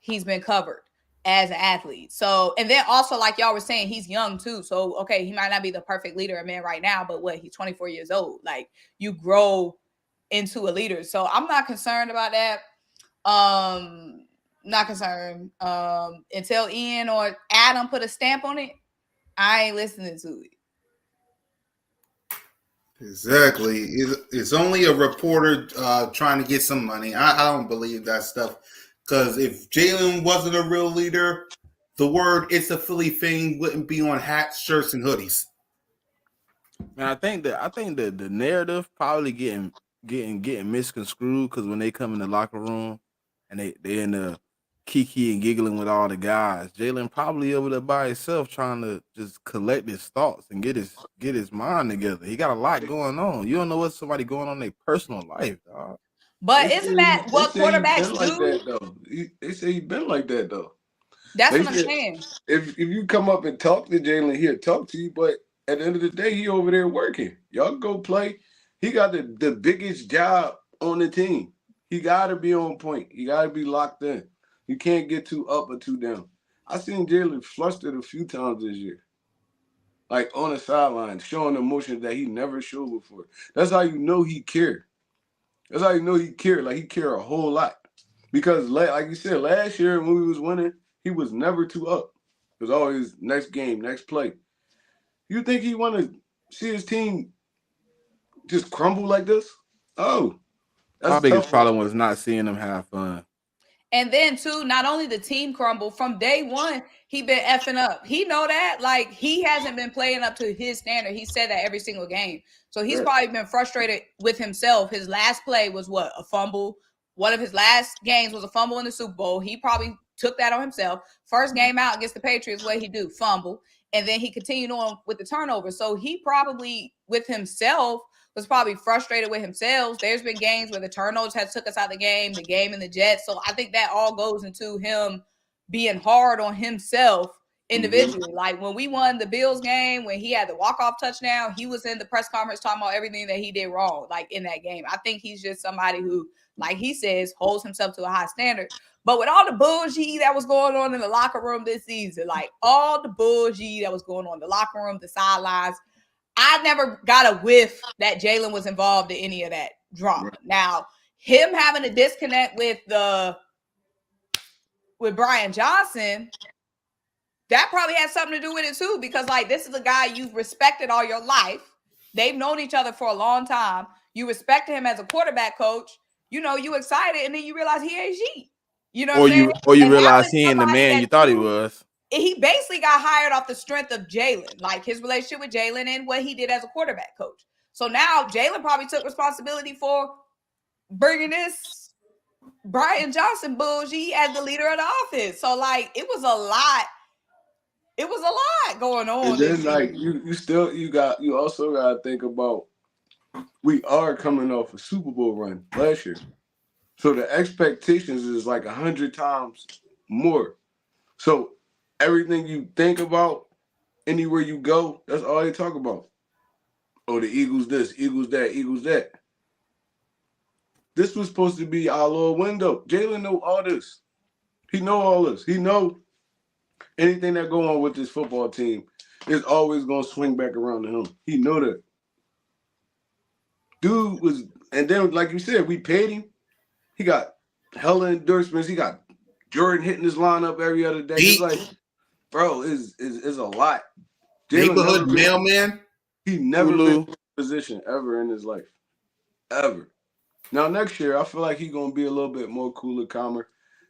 he's been covered as an athlete. So, and then also, like y'all were saying, he's young too. So, okay, he might not be the perfect leader of men right now, but he's 24 years old. Like, you grow into a leader. So I'm not concerned about that. Not concerned. Until Ian or Adam put a stamp on it, I ain't listening to it. Exactly. It's only a reporter trying to get some money. I don't believe that stuff. Because if Jalen wasn't a real leader, the word "It's a Philly thing" wouldn't be on hats, shirts, and hoodies. And I think that the narrative probably getting misconstrued because when they come in the locker room and they in the kiki and giggling with all the guys, Jalen probably over there by himself trying to just collect his thoughts and get his mind together. He got a lot going on. You don't know what's somebody going on in their personal life, dog. But isn't that what quarterbacks like do? that, though. They say he's been like that though. That's what I'm saying. If you come up and talk to Jalen, he'll talk to you, but at the end of the day, he over there working. Y'all go play. He got the biggest job on the team. He got to be on point. He got to be locked in. You can't get too up or too down. I seen Jalen flustered a few times this year, like on the sideline, showing emotions that he never showed before. That's how you know he cared. That's how you know he cared. Like he cared a whole lot. Because like you said, last year when we was winning, he was never too up. It was always next game, next play. You think he want to see his team just crumble like this? Oh, My that's biggest tough. problem was not seeing them have fun. And then too, not only the team crumble from day one, he been effing up. He know that, like he hasn't been playing up to his standard. He said that every single game. So he's probably been frustrated with himself. His last play was what? A fumble. One of his last games was a fumble in the Super Bowl. He probably took that on himself. First game out against the Patriots, what he do? Fumble. And then he continued on with the turnover. So he probably with himself was probably frustrated with himself. There's been games where the turnovers has took us out of the game in the Jets. So I think that all goes into him being hard on himself individually. Like when we won the Bills game, when he had the walk-off touchdown, he was in the press conference talking about everything that he did wrong, like in that game. I think he's just somebody who, like he says, holds himself to a high standard. But with all the bullshit that was going on in the locker room this season, like all the bullshit that was going on in the locker room, the sidelines, I never got a whiff that Jalen was involved in any of that drama. Right. Now, him having a disconnect with Brian Johnson, that probably had something to do with it too, because like this is a guy you've respected all your life. They've known each other for a long time. You respect him as a quarterback coach. You know, you excited, and then you realize he ain't G. You know what I'm saying? Or you realize he ain't the man you thought he was. He basically got hired off the strength of Jalen, like his relationship with Jalen and what he did as a quarterback coach. So now Jalen probably took responsibility for bringing this Brian Johnson bullshit as the leader of the offense. So like it was a lot. It was a lot going on. And then like you also gotta think about we are coming off a Super Bowl run last year. So the expectations is like 100 times more. So everything you think about, anywhere you go, that's all they talk about. Oh, the Eagles this, Eagles that, Eagles that. This was supposed to be our little window. Jalen know all this. He know all this. He know anything that go on with this football team is always going to swing back around to him. He know that. Dude was, and then like you said, we paid him. He got hella endorsements. He got Jordan hitting his lineup every other day. It's like, bro, is a lot. Neighborhood mailman. He never been in a position ever in his life. Ever. Now, next year, I feel like he's going to be a little bit more cooler, calmer.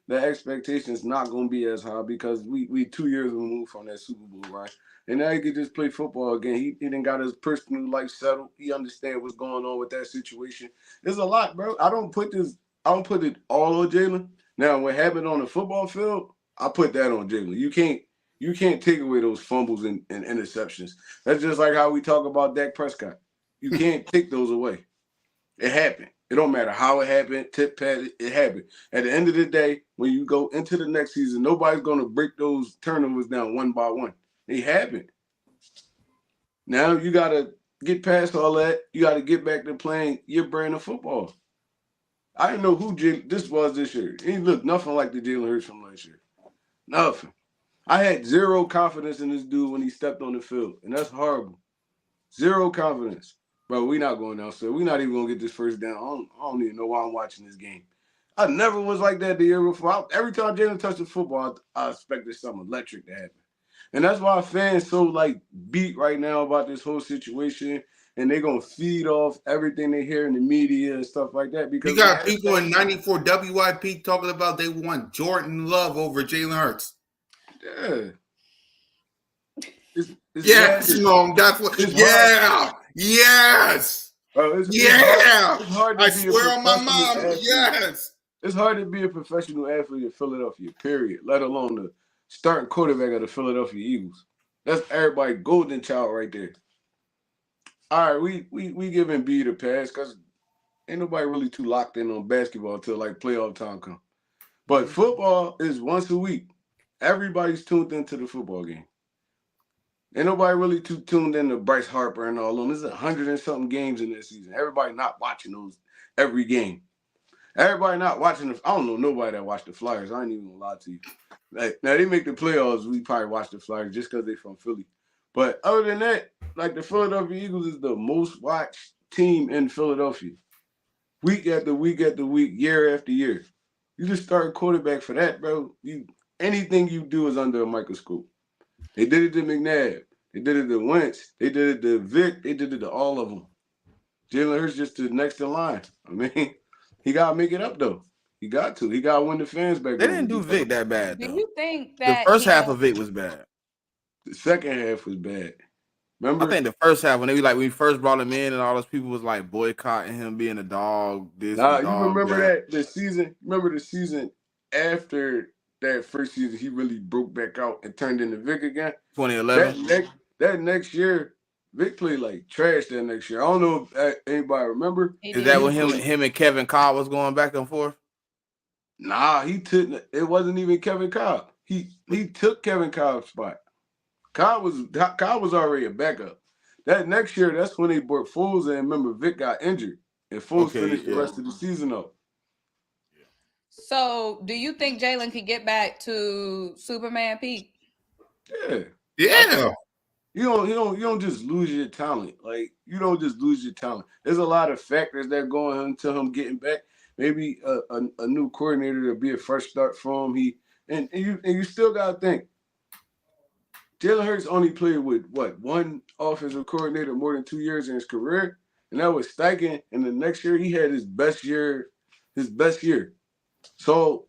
The expectation is not going to be as high because we 2 years removed from that Super Bowl, right? and now he could just play football again. He didn't got his personal life settled. He understands what's going on with that situation. There's a lot, bro. I don't put it all on Jalen. Now, what happened on the football field, I put that on Jalen. You can't take away those fumbles and interceptions. That's just like how we talk about Dak Prescott. You can't take those away. It happened. It don't matter how it happened, it happened. At the end of the day, when you go into the next season, nobody's going to break those turnovers down one by one. They happened. Now you got to get past all that. You got to get back to playing your brand of football. I didn't know who this was this year. He looked nothing like the Jalen Hurts from last year. Nothing. I had zero confidence in this dude when he stepped on the field, and that's horrible. Zero confidence. Bro, we not going downstairs. We not even going to get this first down. I don't even know why I'm watching this game. I never was like that the year before. Every time Jalen touched the football, I expected something electric to happen. And that's why fans so, beat right now about this whole situation, and they're going to feed off everything they hear in the media and stuff like that. Because you got people in 94 WIP talking about they want Jordan Love over Jalen Hurts. Yeah. Yes, no, that's what. Yeah, yes, bro, it's hard. I swear on my mom. Athlete. Yes, it's hard to be a professional athlete in Philadelphia. Period. Let alone the starting quarterback of the Philadelphia Eagles. That's everybody golden child right there. All right, we giving B the pass because ain't nobody really too locked in on basketball until playoff time come. But football is once a week. Everybody's tuned into the football game. Ain't nobody really too tuned in to Bryce Harper and all them. There's 100 and something games in this season. Everybody not watching those every game. Everybody not watching I don't know nobody that watched the Flyers. I ain't even gonna lie to you. Now they make the playoffs. We probably watch the Flyers just because they from Philly. But other than that, the Philadelphia Eagles is the most watched team in Philadelphia. Week after week after week, year after year. You just start a quarterback for that, bro. Anything you do is under a microscope. They did it to McNabb. They did it to Wentz. They did it to Vic. They did it to all of them. Jalen Hurts just the next in line. I mean, he got to make it up, though. He got to. He got to win the fans back. They didn't do Vic that bad, though. Do you think that the first half of Vic was bad? The second half was bad. Remember? I think the first half, when when we first brought him in and all those people was boycotting him being a dog. You remember that the season? Remember the season after that first season, he really broke back out and turned into Vic again. 2011. That next year, Vic played like trash. That next year, I don't know if anybody remember. Is that when him and Kevin Cobb was going back and forth? Nah, he took. It wasn't even Kevin Cobb. He took Kevin Cobb's spot. Cobb was already a backup. That next year, that's when they brought Foles in. Remember, Vic got injured, and Foles finished the rest of the season up. So, do you think Jalen could get back to Superman peak? Yeah. You don't just lose your talent. You don't just lose your talent. There's a lot of factors that go into him getting back. Maybe a new coordinator to be a fresh start for him. And you still gotta think. Jalen Hurts only played with one offensive coordinator more than 2 years in his career, and that was Steichen. And the next year he had his best year. So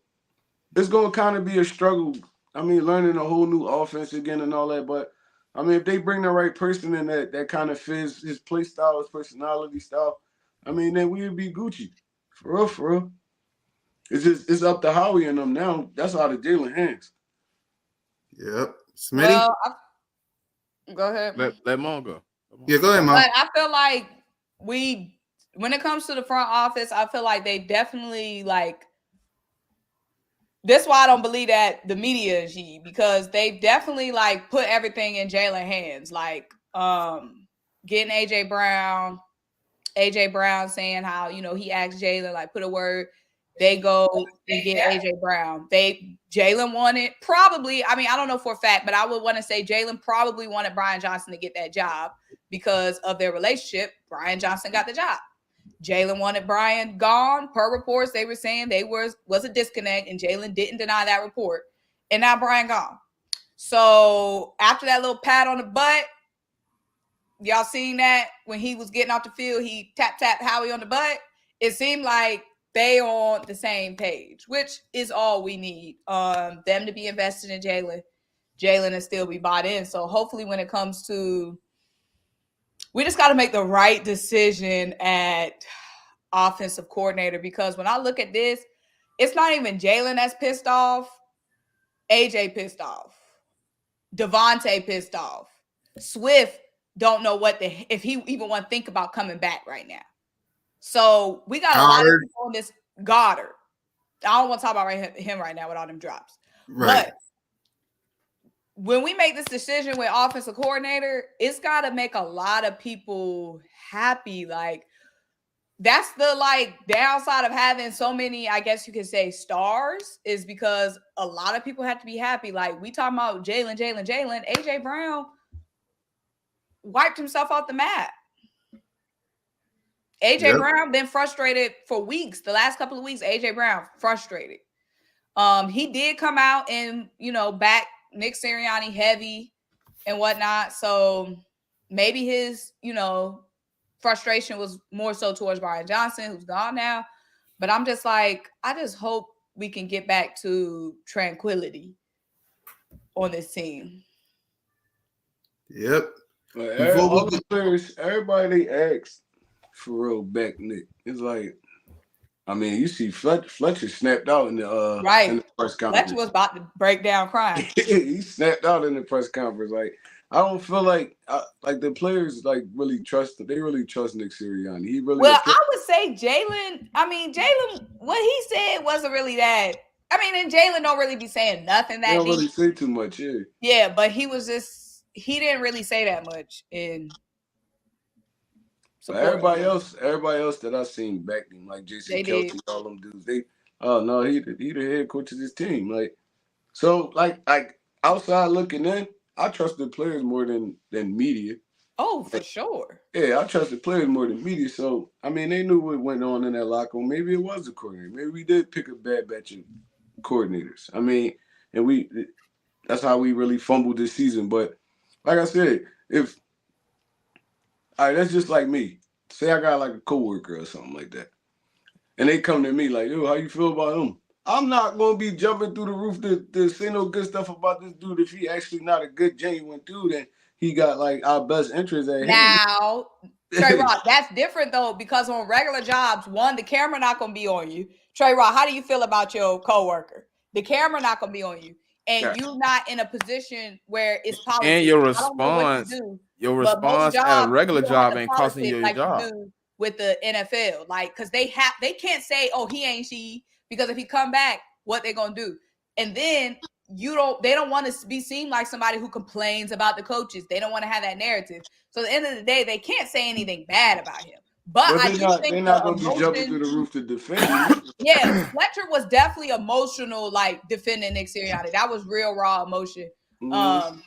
it's gonna kind of be a struggle. I mean, learning a whole new offense again and all that. But I mean, if they bring the right person in that kind of fits his play style, his personality style, I mean, then we would be Gucci. For real. It's up to Howie and them now. That's out of Jalen hands. Yep. Smitty? Well, go ahead. Let Mom go. Yeah, go ahead, Mom. But I feel like when it comes to the front office, I feel like they definitely that's why I don't believe that the media is because they definitely put everything in Jalen's hands. Getting AJ Brown saying how, he asked Jalen, put a word. They go and get AJ Brown. Jalen wanted probably, I don't know for a fact, but I would want to say Jalen probably wanted Brian Johnson to get that job because of their relationship. Brian Johnson got the job. Jalen wanted Brian gone. Per reports, they were saying was a disconnect, and Jalen didn't deny that report. And now Brian gone. So after that little pat on the butt, y'all seen that when he was getting off the field, he tapped Howie on the butt. It seemed like they on the same page, which is all we need. Them to be invested in Jalen. Jalen and still be bought in. So hopefully when it comes to, we just got to make the right decision at offensive coordinator, because when I look at this, it's not even Jalen that's pissed off. AJ pissed off. Devontae pissed off. Swift don't know if he even want to think about coming back right now. So we got a lot of people on this. Goddard. I don't want to talk about him right now with all them drops. Right. But when we make this decision with offensive coordinator, it's got to make a lot of people happy. Like, that's the downside of having so many, I guess you could say, stars, is because a lot of people have to be happy. Like, we talking about Jalen. AJ Brown wiped himself off the map. AJ Brown been frustrated for weeks. The last couple of weeks, AJ Brown frustrated. He did come out and, back Nick Sirianni heavy and whatnot. So maybe his, frustration was more so towards Brian Johnson, who's gone now. But I'm just like, I just hope we can get back to tranquility on this team. Yep. All the players, everybody asked for real back, Nick. It's like, I mean, you see Fletcher snapped out in the in the press conference. Fletcher was about to break down crying. He snapped out in the press conference. Like, I don't feel like the players really trust. They really trust Nick Sirianni. He really. Well, I would say Jalen. Jalen, what he said wasn't really that. And Jalen don't really be saying nothing that he don't deep. really say too much, yeah. Yeah, but he didn't really say that much in. So everybody else that I seen back him, like Jason Kelce, all them dudes, he the head coach of this team. Like, so like outside looking in, I trust the players more than media. Oh, for sure. Yeah, I trust the players more than media. So they knew what went on in that locker room. Maybe it was the coordinator. Maybe we did pick a bad batch of coordinators. And that's how we really fumbled this season. But like I said, all right, that's just like me. Say I got like a coworker or something like that, and they come to me like, "Yo, how you feel about him?" I'm not gonna be jumping through the roof to say no good stuff about this dude if he actually not a good, genuine dude and he got like our best interest at hand. Now, Trey Rock, that's different though, because on regular jobs, one, the camera not gonna be on you. Trey Rock, how do you feel about your coworker? The camera not gonna be on you, and you're not in a position where it's politics. And your response. Your response at a regular job ain't costing you your job. With the NFL, because they can't say, "Oh, he ain't she," because if he come back, what they gonna do? And then they don't want to be seen like somebody who complains about the coaches. They don't want to have that narrative. So at the end of the day, they can't say anything bad about him. But I do think they're not gonna be jumping through the roof to defend him. Yeah, Fletcher was definitely emotional, defending Nick Sirianni. That was real raw emotion. Mm-hmm.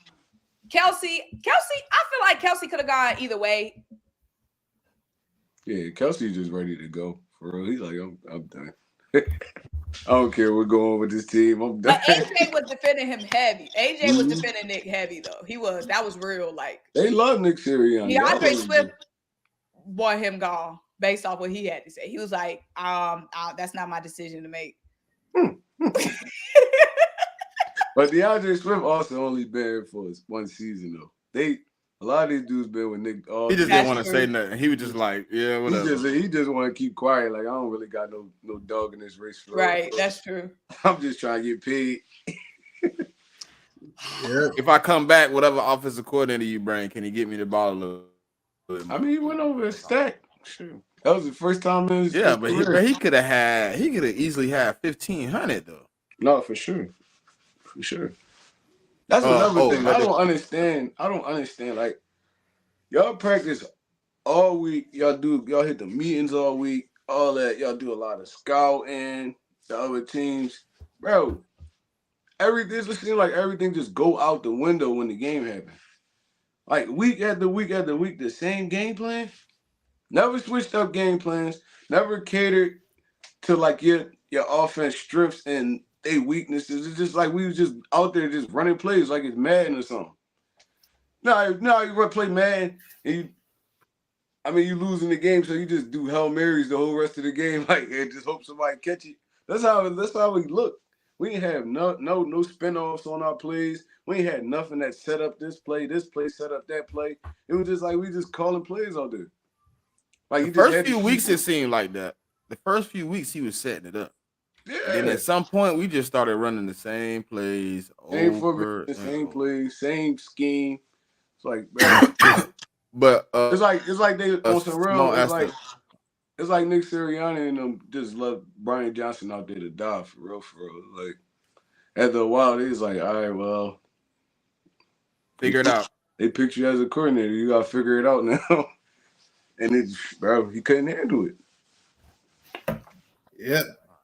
Kelsey, I feel like Kelsey could have gone either way. Yeah, Kelsey's just ready to go. For real. He's like, I'm done. I don't care what's going on with this team. I'm done. But AJ was defending him heavy. AJ was defending Nick heavy, though. That was real. They love Nick Sirianni. DeAndre Swift wanted him gone based off what he had to say. He was like, that's not my decision to make. But DeAndre Swift also only been for one season though. A lot of these dudes been with Nick. He just didn't want to say nothing. He was just like, yeah, whatever. He just want to keep quiet. Like, I don't really got no dog in this race. For right, that's true. I'm just trying to get paid. Yeah. If I come back, whatever offensive coordinator you bring, can he get me the ball a little bit more? He went over a stack. Sure. That was the first time in his but he could have easily had 1,500 though. No, for sure. For sure. That's another thing. I don't understand. Like, y'all practice all week. Y'all hit the meetings all week. All that. Y'all do a lot of scouting. The other teams, bro. It seems like everything just go out the window when the game happens. Like week after week after week, the same game plan. Never switched up game plans. Never catered to your offense strengths and they weaknesses. It's just like we was just out there just running plays like it's Madden or something. No, you run play Madden and you losing the game, so you just do Hail Marys the whole rest of the game, and just hope somebody catch it. That's how we look. We ain't have no spinoffs on our plays. We ain't had nothing that set up this play set up that play. It was just like we just calling plays out there. Like The you just first had few to weeks, it seemed like that. The first few weeks, he was setting it up. yeah. And then at some point, we just started running the same plays Same over formation, and same over. plays, same scheme. It's like, bro. But it's like they a on some real. small aspect. It's like Nick Sirianni and them just left Brian Johnson out there to die for real. Like after a while, they was like, all right, well, Figure it out. they picked you as a coordinator. You gotta figure it out now. And bro, he couldn't handle it. Yeah.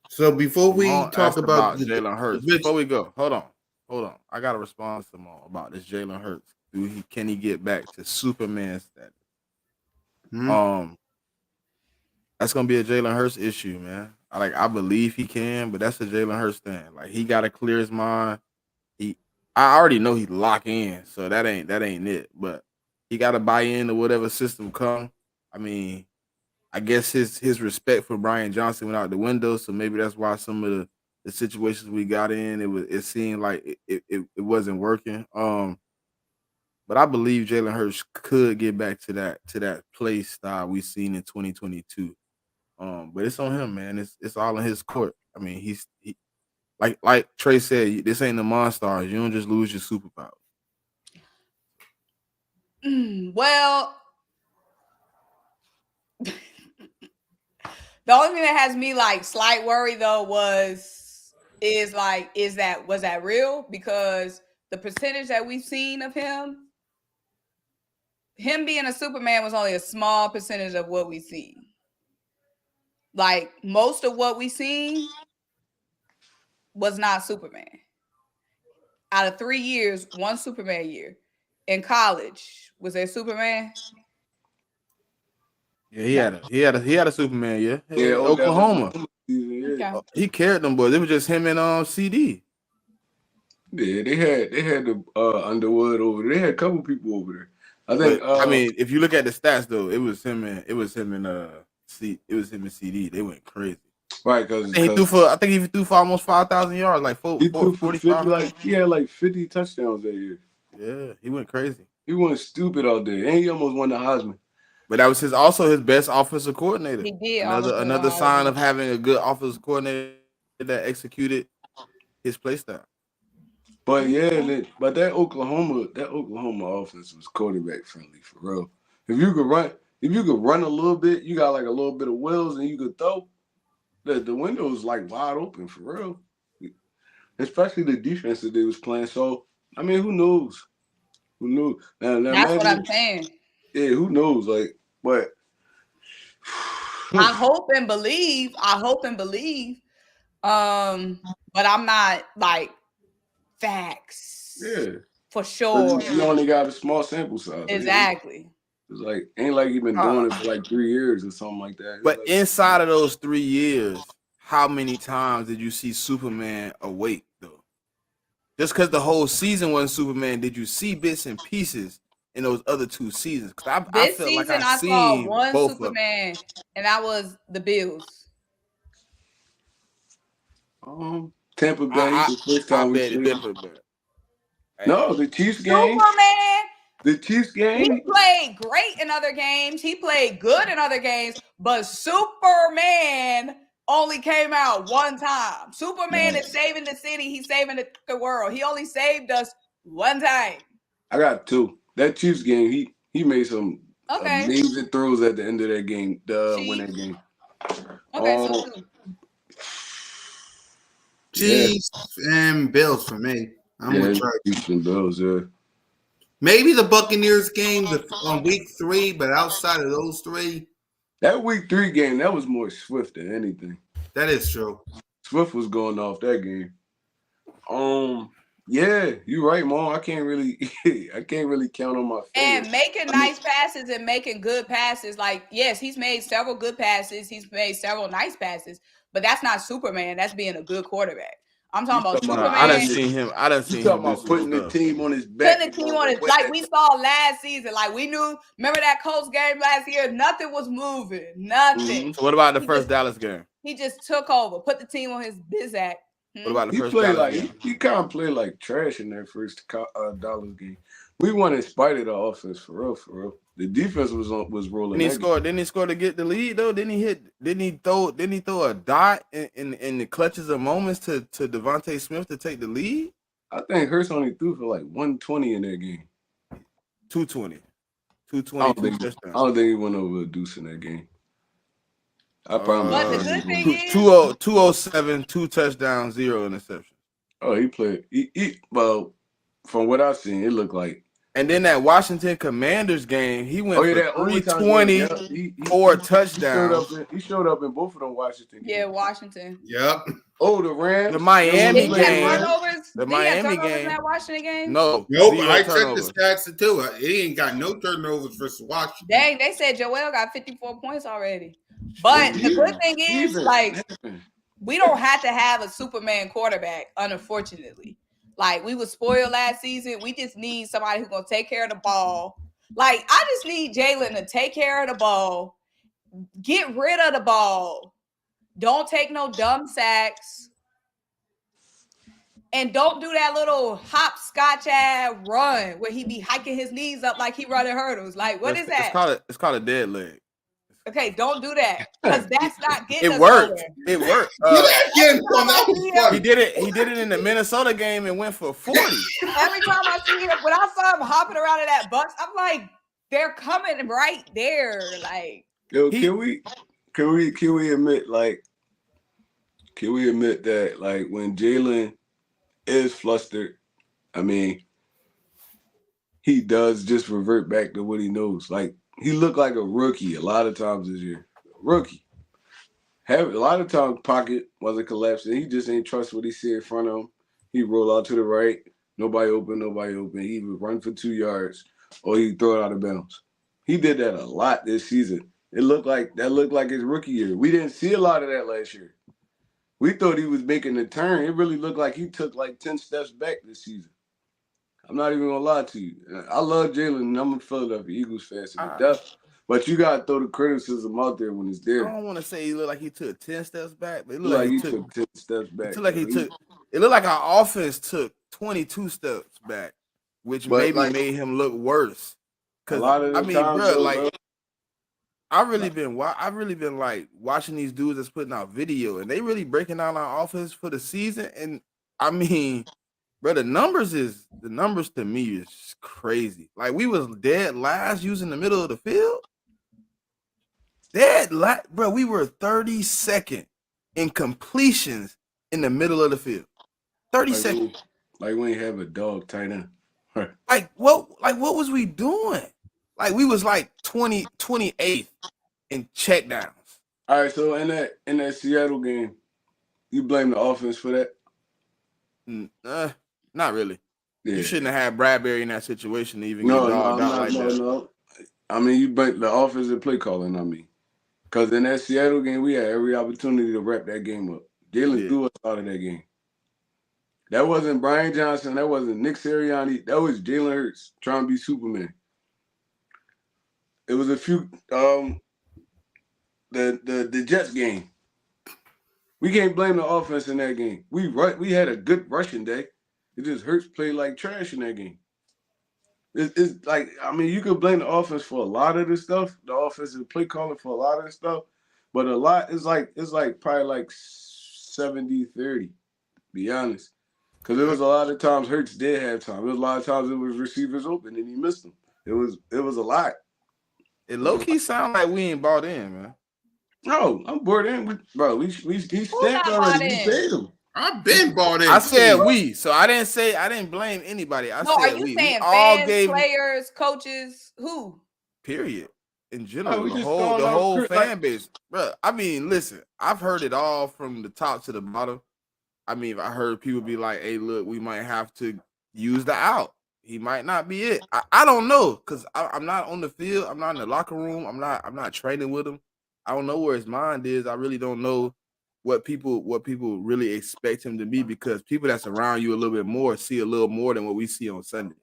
So before we Simone talk asked about Jalen Hurts. Before we go, hold on. I got to respond to Simone about this Jalen Hurts. Can he get back to Superman status? That's gonna be a Jalen Hurts issue, man. I believe he can, but that's a Jalen Hurts thing. Like he got to clear his mind. I already know he's locked in, so that ain't it. But he got to buy into whatever system come. I mean, I guess his respect for Brian Johnson went out the window, so maybe that's why some of the situations we got in, it seemed like it wasn't working. But I believe Jalen Hurts could get back to that play style we seen in 2022. But it's on him, man. It's all in his court. I mean, he like Trey said, this ain't the Monstars. You don't just lose your superpower. Well, the only thing that has me like slight worry though was that real? Because the percentage that we've seen of him being a Superman was only a small percentage of what we see. Like most of what we seen was not Superman. Out of 3 years, 1 Superman year. In college, was there Superman? Yeah, he had a Superman, yeah. Yeah, Oklahoma. Okay. He carried them boys. It was just him and CD. Yeah, they had the Underwood over there. They had a couple people over there. I think. But, I mean, if you look at the stats though, it was him and CD. They went crazy. Right, because he threw for almost 5,000 yards, like he threw for 45. he had like 50 touchdowns that year. Yeah, he went crazy. He went stupid out there, and he almost won the Heisman. But that was also his best offensive coordinator. He did. Another sign of having a good offensive coordinator that executed his play style. But yeah, but that Oklahoma offense was quarterback friendly for real. If you could run a little bit, you got like a little bit of wheels, and you could throw. The window was like wide open for real, especially the defense that they was playing. So I mean, who knows? Who knew? Now, that's what I'm saying. Yeah, who knows? Like, but I hope and believe. But I'm not like facts. Yeah, for sure. You only got a small sample size. Exactly. It's like ain't like you've been doing it for like 3 years or something like that. But like, inside of those 3 years, how many times did you see Superman awake though? Just because the whole season wasn't Superman, did you see bits and pieces in those other 2 seasons? Because I felt like I saw one Superman, and that was the Bills. Tampa Bay. The first time we played. No, the Chiefs game. Superman. The Chiefs game. He played great in other games. He played good in other games, but Superman only came out one time. Superman is saving the city. He's saving the world. He only saved us one time. I got 2. That Chiefs game, he made some amazing throws at the end of that game, the winning game. Okay, so 2. Chiefs and Bills for me. I'm with Trey. Chiefs and Bills, yeah. Maybe the Buccaneers game on week 3, but outside of those 3. That week 3 game, that was more Swift than anything. That is true. Swift was going off that game. Yeah, you're right, Mom. I can't really count on my fingers. And making nice passes and making good passes. Like, yes, he's made several good passes. He's made several nice passes, but that's not Superman. That's being a good quarterback. I'm talking about Superman. I done seen him. Talking about putting the team on his back. Putting the team on his like we saw last season. Like we knew. Remember that Colts game last year? Nothing was moving. Nothing. So what about the first Dallas game? He just took over, put the team on his bizak, What about the He first played Dallas like game? he kind of played like trash in that first Dallas game. We won in spite of the offense for real, for real. The defense was rolling. Didn't he score to get the lead though? Didn't he throw a dot in the clutches of moments to Devontae Smith to take the lead? I think Hurts only threw for like 120 in that game. 220. I 222 touchdowns. I don't think he went over a deuce in that game. I promise. But the good thing is 207, 2 touchdowns, 0 interceptions. Oh, he played. Well, from what I've seen, it looked like. And then that Washington Commanders game, he went for that 320, yeah. 4 touchdowns. He showed up in both of them Washington games. yeah, Washington. Yep. Oh, the Rams. The Miami Did he have game. turnovers? The Did he have Miami turnovers game. in that Washington game? No. Nope. 0 I checked turnovers. the stats too. He ain't got no turnovers versus Washington. Dang, they said Joel got 54 points already. But the good thing is, like, we don't have to have a Superman quarterback, unfortunately. Like, we were spoiled last season. We just need somebody who's going to take care of the ball. Like, I just need Jalen to take care of the ball, get rid of the ball, don't take no dumb sacks, and don't do that little hopscotch ass run where he be hiking his knees up like he running hurdles. Like, what is that? It's called a dead leg. Okay, don't do that because that's not getting us It worked. nowhere. It worked. He did it. He did it in the Minnesota game and went for 40. Every time I see him, when I saw him hopping around in that Bucks, I'm like, they're coming right there. Like, yo, can we admit that like when Jalen is flustered, I mean, he does just revert back to what he knows. Like he looked like a rookie a lot of times this year. Rookie. A lot of times pocket wasn't collapsing. He just ain't trust what he see in front of him. He roll out to the right. Nobody open. He would run for 2 yards or he throw it out of bounds. He did that a lot this season. It looked like his rookie year. We didn't see a lot of that last year. We thought he was making a turn. It really looked like he took like 10 steps back this season. I'm not even gonna lie to you. I love Jalen, and I'm a Philadelphia Eagles fan to death. But you gotta throw the criticism out there when it's there. I don't want to say he looked like he took 10 steps back, but it looked like he took 10 steps back. It looked like our offense took 22 steps back, which made him look worse. Because I've really been like watching these dudes that's putting out video, and they really breaking down our offense for the season. And I mean, bro, the numbers to me is crazy. Like we was dead last using the middle of the field. Bro, we were 32nd in completions in the middle of the field. 32nd. Like when you have a dog tight end. Like what was we doing? Like we was like 28th in checkdowns. All right, so in that Seattle game, you blame the offense for that? Not really. Yeah. You shouldn't have had Bradbury in that situation to even get dogged out like that. No. I mean, you blame the offensive play calling on me. Because in that Seattle game, we had every opportunity to wrap that game up. Jalen threw us out of that game. That wasn't Brian Johnson. That wasn't Nick Sirianni. That was Jalen Hurts trying to be Superman. It was a few the Jets game. We can't blame the offense in that game. We had a good rushing day. It just Hurts played like trash in that game. It's like, I mean, you could blame the offense for a lot of this stuff, the offensive play calling for a lot of this stuff, but a lot is like probably like 70-30, be honest. Because there was a lot of times Hurts did have time. There was a lot of times it was receivers open and he missed them. It was a lot. It low-key sound like we ain't bought in, man. No, I'm bought in. Bro, he stamped already. We paid him. I've been bought in. I said we, so I didn't blame anybody. I said are you we. saying we all fans, players, coaches, who? Period. In general, the whole fan base. Bro, I mean, listen, I've heard it all from the top to the bottom. I mean, I heard people be like, hey, look, we might have to use the out. He might not be it. I don't know, because I'm not on the field. I'm not in the locker room. I'm not training with him. I don't know where his mind is. I really don't know what people really expect him to be, because people that's around you a little bit more see a little more than what we see on Sunday.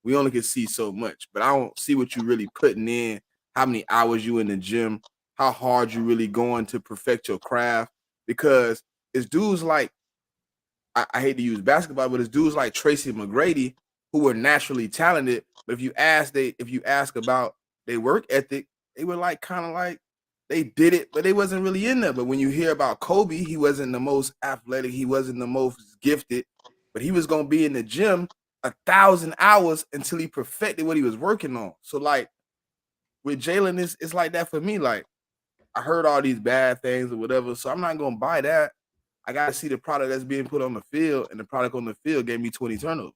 We only can see so much, but I don't see what you really putting in, how many hours you in the gym, how hard you really going to perfect your craft, because it's dudes like I hate to use basketball, but it's dudes like Tracy McGrady who were naturally talented. But if you ask about their work ethic, they were like kind of like they did it, but they wasn't really in there. But when you hear about Kobe, he wasn't the most athletic, he wasn't the most gifted, but he was gonna be in the gym 1,000 hours until he perfected what he was working on. So like with Jalen, it's like that for me. Like I heard all these bad things or whatever, so I'm not gonna buy that. I gotta see the product that's being put on the field, and the product on the field gave me 20 turnovers.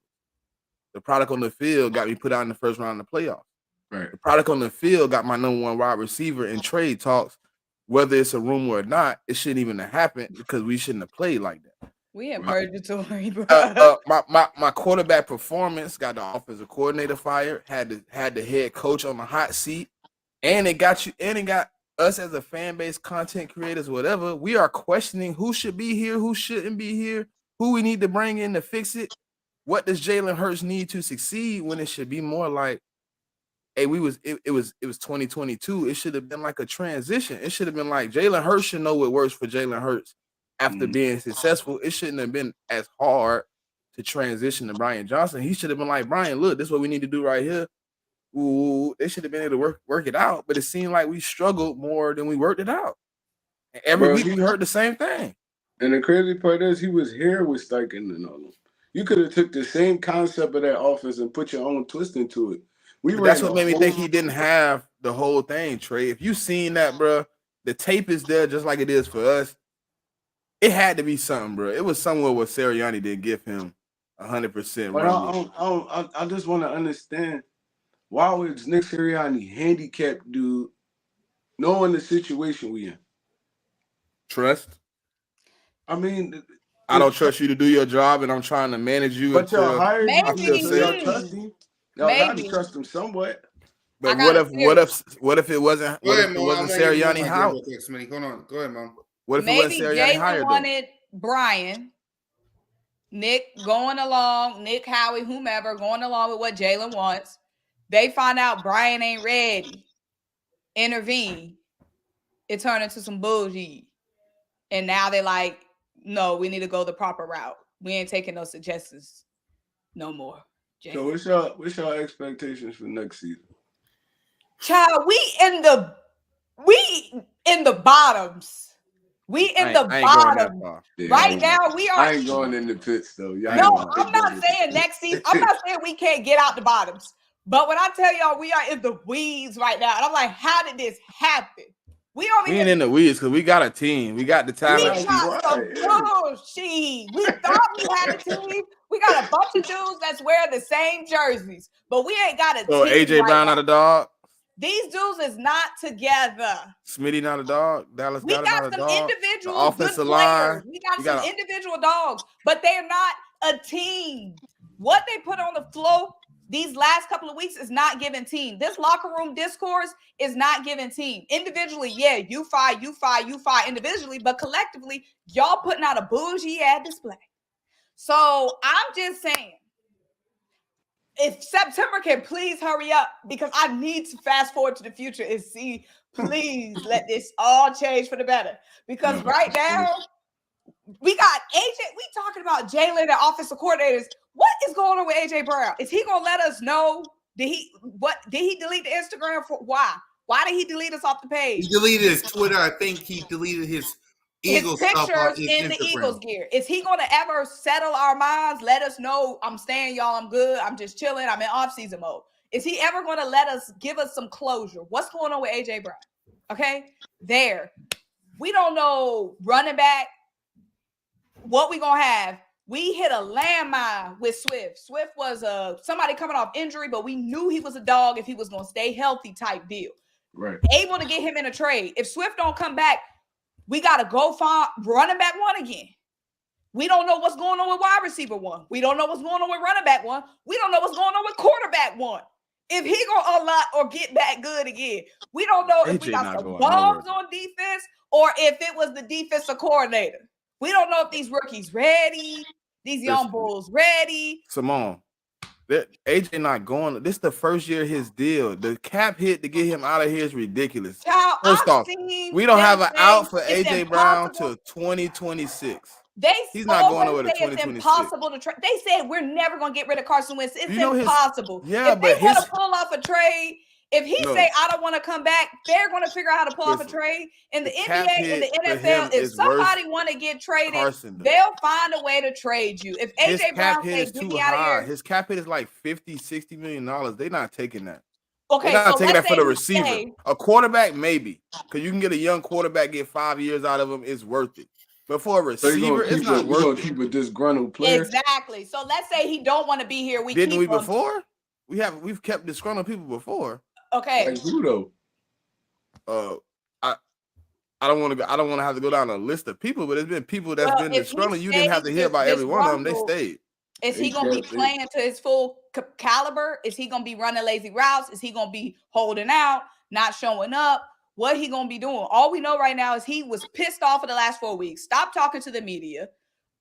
The product on the field got me put out in the first round of the playoffs. Right. The product on the field got my number one wide receiver in trade talks. Whether it's a rumor or not, it shouldn't even have happened because we shouldn't have played like that. We in purgatory, bro. My quarterback performance got the offensive coordinator fired, had the head coach on the hot seat, and it got us as a fan base, content creators, whatever. We are questioning who should be here, who shouldn't be here, who we need to bring in to fix it. What does Jalen Hurts need to succeed when it should be more like, hey, it was 2022. It should have been like a transition. It should have been like Jalen Hurts should know what works for Jalen Hurts after being successful. It shouldn't have been as hard to transition to Brian Johnson. He should have been like, Brian, look, this is what we need to do right here. Ooh, they should have been able to work it out, but it seemed like we struggled more than we worked it out. And every week we heard the same thing. And the crazy part is he was here with Steichen and all them. You could have took the same concept of that offense and put your own twist into it. That's what made me think he didn't have the whole thing, Trey. If you seen that, bro, the tape is there just like it is for us. It had to be something, bro. It was somewhere where Sirianni didn't give him 100%. But I just want to understand, why was Nick Sirianni handicapped, dude, knowing the situation we in? Trust. I mean, I don't trust you to do your job, and I'm trying to manage you. But y'all hired maybe so y'all trust him. Y'all got to trust him somewhat. But what if it wasn't? What if it wasn't Sirianni? How? Hold on, go ahead, Mom. What if it wasn't Sirianni hired? Jalen wanted Brian, Nick going along, Nick, Howie, whomever going along with what Jalen wants. They find out Brian ain't ready. Intervene. It turned into some bullshit. And now they're like, no, we need to go the proper route. We ain't taking those suggestions no more. Jalen. So what's your expectations for next season? Child, we in the bottoms. We in the bottom. Right now, we are. I ain't going in the pits though. No, I'm not saying next season. I'm not saying we can't get out the bottoms. But when I tell y'all we are in the weeds right now, and I'm like, how did this happen? We ain't in the weeds because we got a team. We got the talent. We got some bullshit. We thought we had a team. We got a bunch of dudes that's wearing the same jerseys, but we ain't got a team. So AJ Brown not a dog. These dudes is not together. Smitty not a dog. Dallas we got some individual good players. Line. We got some individual dogs, but they're not a team. What they put on the floor these last couple of weeks is not giving team. This locker room discourse is not giving team. Individually, yeah, you fight individually, but collectively, y'all putting out a bougie ad display. So I'm just saying, if September can please hurry up, because I need to fast forward to the future and see, please let this all change for the better. Because right now, we got AJ, we talking about Jalen and offensive coordinators. What is going on with AJ Brown? Is he gonna let us know? Did he delete the Instagram for why? Why did he delete us off the page? He deleted his Twitter. I think he deleted his Eagles pictures in the Eagles gear. Is he gonna ever settle our minds? Let us know. I'm staying, y'all. I'm good. I'm just chilling. I'm in off-season mode. Is he ever gonna let us give us some closure? What's going on with AJ Brown? Okay, there. We don't know running back. What we gonna have? We hit a landmine with Swift. Swift was somebody coming off injury, but we knew he was a dog if he was gonna stay healthy type deal. Right. Able to get him in a trade. If Swift don't come back, we gotta go find running back one again. We don't know what's going on with wide receiver one. We don't know what's going on with running back one. We don't know what's going on with quarterback one. If he gonna unlock or get back good again, we don't know if we got some dogs on defense or if it was the defensive coordinator. We don't know if these rookies ready, these young bulls ready. Simone, AJ not going. This is the first year of his deal. The cap hit to get him out of here is ridiculous. Child, first off, we don't have an out for AJ Brown till 2026. He's not going over always to say it's 2026. impossible to trade. They said we're never going to get rid of Carson Wentz. It's impossible. Yeah, if but they want to pull off a trade, if he say I don't want to come back, they're going to figure out how to pull off a trade. In the NBA, in the NFL, if somebody want to get traded, they'll find a way to trade you. If AJ Brown say get me out of here, his cap hit is like $50-60 million. They're not taking that. Okay, they're not so taking let's that for say the receiver. A quarterback, maybe, because you can get a young quarterback, get 5 years out of him, it's worth it. But for a receiver, it's not worth it. We're gonna keep a disgruntled player. Exactly. So let's say he don't want to be here. Didn't we before? We've kept disgruntled people before. Okay. Like who though? I don't want to have to go down a list of people, but it's been people that's been disgruntled. You didn't have to hear about every one of them. They stayed. Is he going to be playing to his full caliber? Is he going to be running lazy routes? Is he going to be holding out, not showing up? What he going to be doing? All we know right now is he was pissed off for the last 4 weeks. Stopped talking to the media.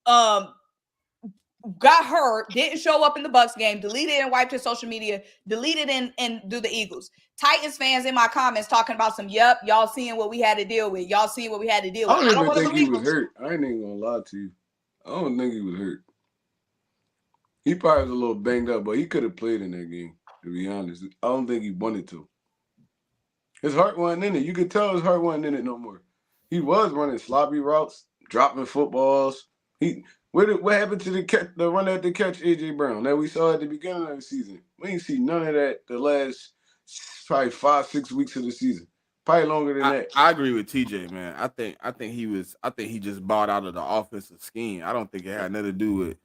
Got hurt, didn't show up in the Bucks game, deleted and wiped his social media, deleted and do the Eagles. Titans fans in my comments talking about y'all seeing what we had to deal with. Y'all seeing what we had to deal with. I don't even think he was hurt. I ain't even gonna lie to you. I don't think he was hurt. He probably was a little banged up, but he could have played in that game, to be honest. I don't think he wanted to. His heart wasn't in it. You could tell his heart wasn't in it no more. He was running sloppy routes, dropping footballs. What happened to the run at the catch AJ Brown that we saw at the beginning of the season? We ain't see none of that the last probably 5-6 weeks of the season. Probably longer than that. I agree with TJ, man. I think he just bought out of the offensive scheme. I don't think it had nothing to do with.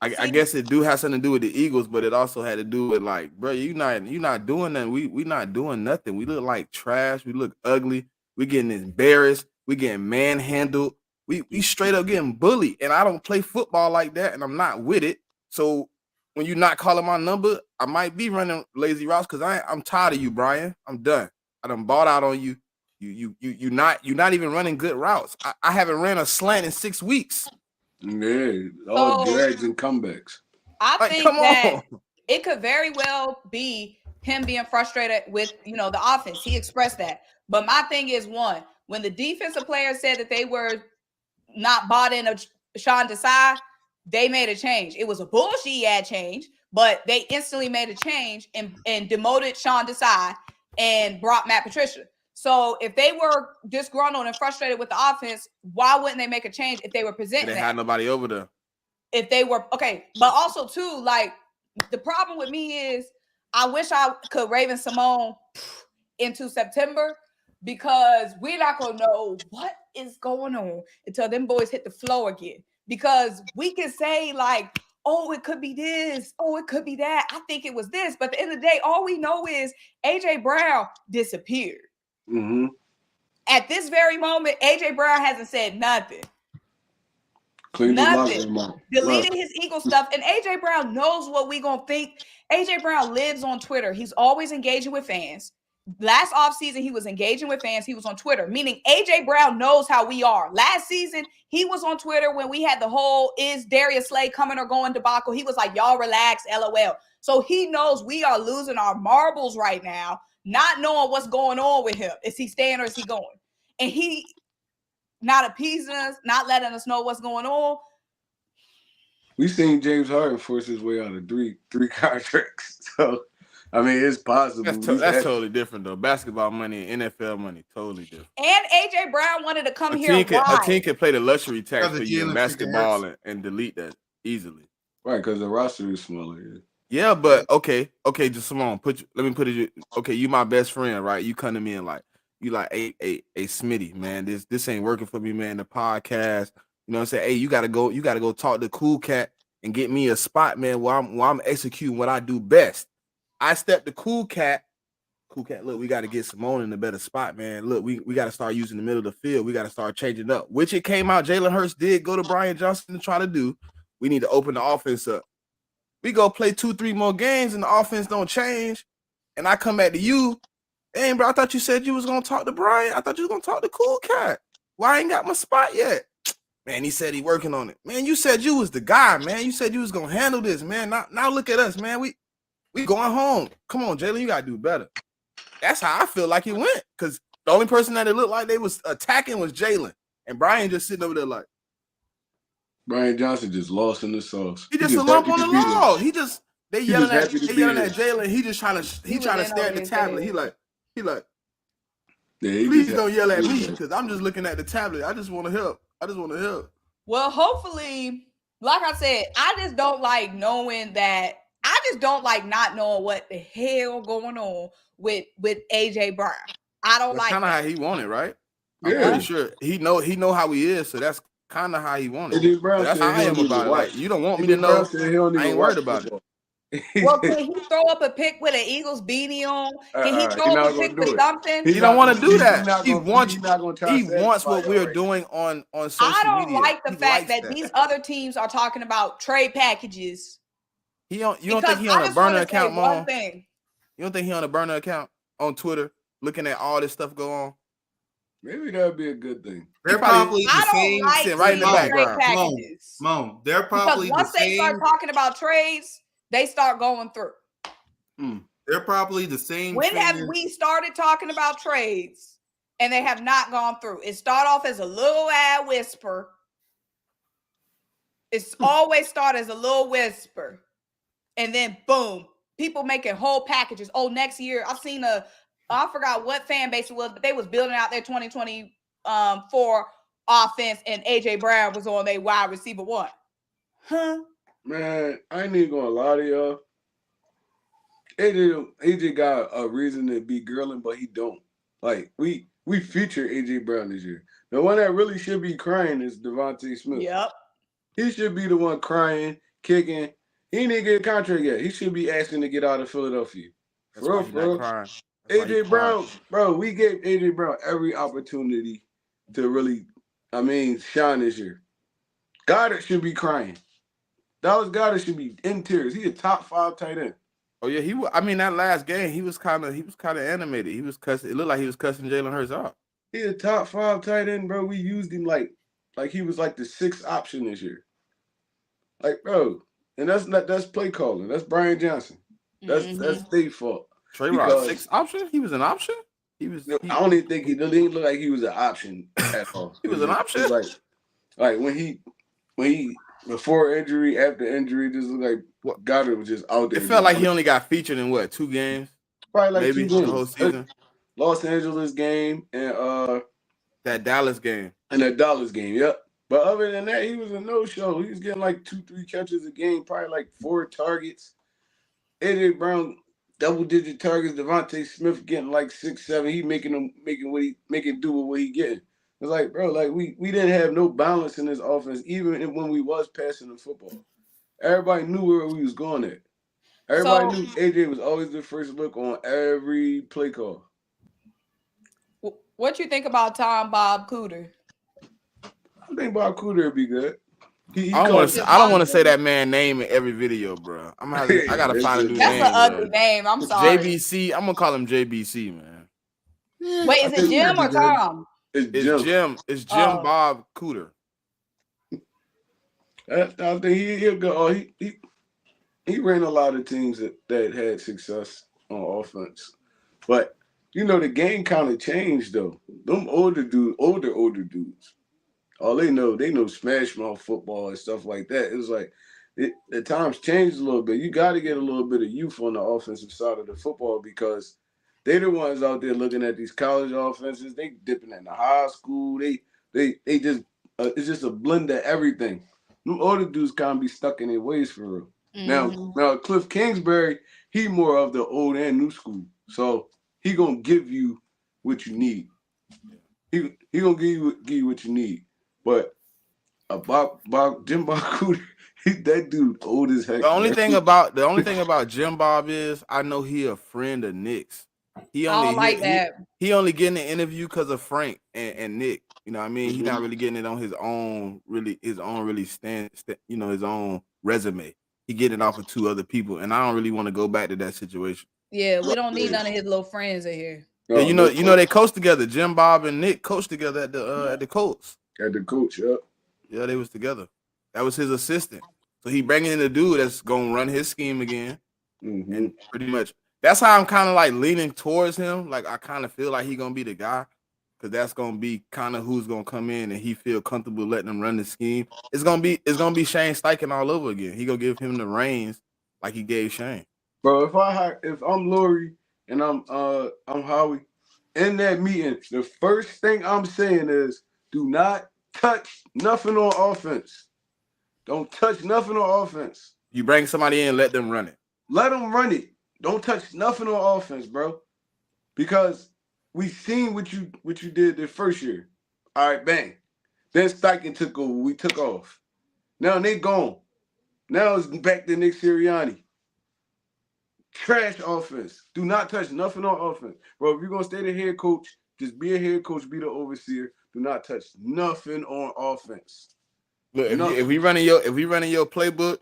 I guess it do have something to do with the Eagles, but it also had to do with like, bro, you not doing nothing. We not doing nothing. We look like trash. We look ugly. We getting embarrassed. We getting manhandled. We straight up getting bullied. And I don't play football like that, and I'm not with it. So when you're not calling my number, I might be running lazy routes because I'm tired of you, Brian. I'm done. I done bought out on you. You're not even running good routes. I haven't ran a slant in 6 weeks. Yeah, all drags and comebacks. I think that it could very well be him being frustrated with, the offense. He expressed that. But my thing is, one, when the defensive players said that they were not bought in of Sean Desai, they made a change. It was a bullshit change, but they instantly made a change and demoted Sean Desai and brought Matt Patricia. So if they were disgruntled and frustrated with the offense, why wouldn't they make a change if they were presenting? They had nobody over there. If they were okay, but also too, like the problem with me is I wish I could Raven Simone into September because we're not gonna know what is going on until them boys hit the floor again. Because we can say like, oh, it could be this, oh, it could be that. I think it was this, but at the end of the day, all we know is AJ Brown disappeared. Mm-hmm. At this very moment, AJ Brown hasn't said nothing. Nothing. Deleted his Eagle stuff. And AJ Brown knows what we gonna think. AJ Brown lives on Twitter. He's always engaging with fans. Last offseason, he was engaging with fans. He was on Twitter, meaning AJ Brown knows how we are. Last season, he was on Twitter when we had the whole is Darius Slay coming or going debacle. He was like, y'all relax, LOL. So he knows we are losing our marbles right now, not knowing what's going on with him. Is he staying or is he going? And he not appeasing us, not letting us know what's going on. We seen James Harden force his way out of three contracts. So, I mean, it's possible. That's totally different, though. Basketball money and NFL money, totally different. And AJ Brown wanted to come here. A team can play the luxury tax for you in basketball and delete that easily. Right, because the roster is smaller. Yeah, but okay, just Simone, let me put it. Okay, you my best friend, right? You come to me and like, you like, hey, Smitty, man, this ain't working for me, man. The podcast, you know what I'm saying? Hey, you gotta go talk to Cool Cat and get me a spot, man, where I'm executing what I do best. I stepped to Cool Cat. Cool Cat, look, we got to get Simone in a better spot, man. Look, we got to start using the middle of the field. We got to start changing up, which it came out. Jalen Hurts did go to Brian Johnson to try to do. We need to open the offense up. We go play 2-3 more games and the offense don't change. And I come back to you. Hey, bro, I thought you said you was going to talk to Brian. I thought you was going to talk to Cool Cat. Why I ain't got my spot yet? Man, he said he working on it. Man, you said you was the guy, man. You said you was going to handle this, man. Now look at us, man. We going home. Come on, Jalen, you got to do better. That's how I feel like it went. Because the only person that it looked like they was attacking was Jalen. And Brian just sitting over there like. Brian Johnson just lost in the sauce. He just a lump happy on the to be there. log. They He yelling just happy to at be there. Jalen. He just trying He to was in stare at over the his tablet. head. He like, Yeah, he please just don't yell at happy to me be there. because I'm just looking at the tablet. I just want to help. Well, hopefully, like I said, I just don't like knowing that. I just don't like not knowing what the hell going on with AJ Brown. I don't That's like kind of that. how he wanted, right? I'm Yeah. pretty sure he know how he is, so that's kind of how he wanted. AJ So Brown that's said how I he am don't even about it. watch. Like, you don't want me to AJ Brown know. said he don't I even ain't watch worried about it. football. Well, can he throw up a pic with an Eagles beanie on? Can he He throw not up a gonna pic do with it. something? He don't want to do He's that. not He gonna try wants to what satisfy we're y'all right doing on I social don't media. like the He fact likes that these other teams are talking about trade packages. You don't Because think he I on a just want burner to say account, one Mom? thing. You don't think he on a burner account on Twitter looking at all this stuff go on? Maybe that'd be a good thing. They're probably- probably the I don't same. like sitting right in the seeing background. trade packages. Mom, they're Because probably the once they same. start talking about trades, they start going through. They're probably the same. When have we started talking about trades and they have not gone through? It start off as a little ad whisper. It's always start as a little whisper. And then boom, people making whole packages. Oh, next year, I forgot what fan base it was, but they was building out their 2024 offense and AJ Brown was on their wide receiver one. Huh? Man, I ain't even gonna lie to y'all. AJ got a reason to be girling, but he don't. Like, we feature AJ Brown this year. The one that really should be crying is Devontae Smith. Yep. He should be the one crying, kicking. He didn't get a contract yet. He should be asking to get out of Philadelphia. That's why he's not crying. AJ Brown, bro, we gave AJ Brown every opportunity to really, shine this year. Goddard should be crying. Dallas Goddard should be in tears. He's a top 5 tight end. Oh yeah, that last game, he was kind of animated. He was cussing. It looked like he was cussing Jalen Hurts out. He's a top 5 tight end, bro. We used him like he was like the 6th option this year. Like, bro, and that's play calling. That's Brian Johnson. That's their fault. Trey Rock, 6th option? He was an option? I don't even think he didn't look like he was an option at all. He was an option? Like when he before injury, after injury, just looked like Goddard was just out there. It felt like he only got featured in 2 games? Probably like maybe 2 games. The whole season. Los Angeles game and that Dallas game. And that Dallas game, yep. But other than that, he was a no-show. He was getting like 2-3 catches a game, probably like 4 targets. AJ Brown, double-digit targets. Devontae Smith getting like 6-7. He making do with what he getting. It's like, bro, like we didn't have no balance in this offense, even when we was passing the football. Everybody knew where we was going at. Everybody knew AJ was always the first look on every play call. What you think about Bob Cooter? I think Bob Cooter would be good. I don't want to say that man's name in every video, bro. I gotta find a new name. That's an ugly name. I'm sorry. JBC. I'm gonna call him JBC, man. Wait, is it Jim or Tom? It's Jim. It's Jim Bob Cooter. I think he'll go. He ran a lot of teams that had success on offense, but the game kind of changed though. Them older dudes, all they know smash mouth football and stuff like that. It was like the times changed a little bit. You got to get a little bit of youth on the offensive side of the football because they're the ones out there looking at these college offenses. They dipping in the high school. They just it's just a blend of everything. Them older dudes kind of be stuck in their ways for real. Now Cliff Kingsbury, he more of the old and new school, so he gonna give you what you need. He gonna give you what you need. But Jim Bob Cooter, that dude old as heck. The only thing about Jim Bob is I know he a friend of Nick's. He only getting the interview because of Frank and Nick. You know what I mean? He's not really getting it on his own his own resume. He getting it off of 2 other people, and I don't really want to go back to that situation. Yeah, we don't need none of his little friends in here. Yeah, they coached together. Jim Bob and Nick coached together at the Colts. At the Colts, yep. Yeah, they was together. That was his assistant. So he bringing in a dude that's gonna run his scheme again, and pretty much that's how I'm kind of like leaning towards him. Like I kind of feel like he gonna be the guy. because that's gonna be kind of who's gonna come in and he feel comfortable letting them run the scheme. It's gonna be Shane Steichen all over again. He gonna give him the reins like he gave Shane. Bro, if I'm Lori and I'm Howie in that meeting, the first thing I'm saying is do not touch nothing on offense. Don't touch nothing on offense. You bring somebody in, let them run it. Let them run it. Don't touch nothing on offense, bro. Because we seen what you did the first year. All right, bang. Then Steichen took over. We took off. Now they gone. Now it's back to Nick Sirianni. Trash offense. Do not touch nothing on offense. Bro, if you're going to stay the head coach, just be a head coach, be the overseer. Do not touch nothing on offense. Look, if we running your playbook,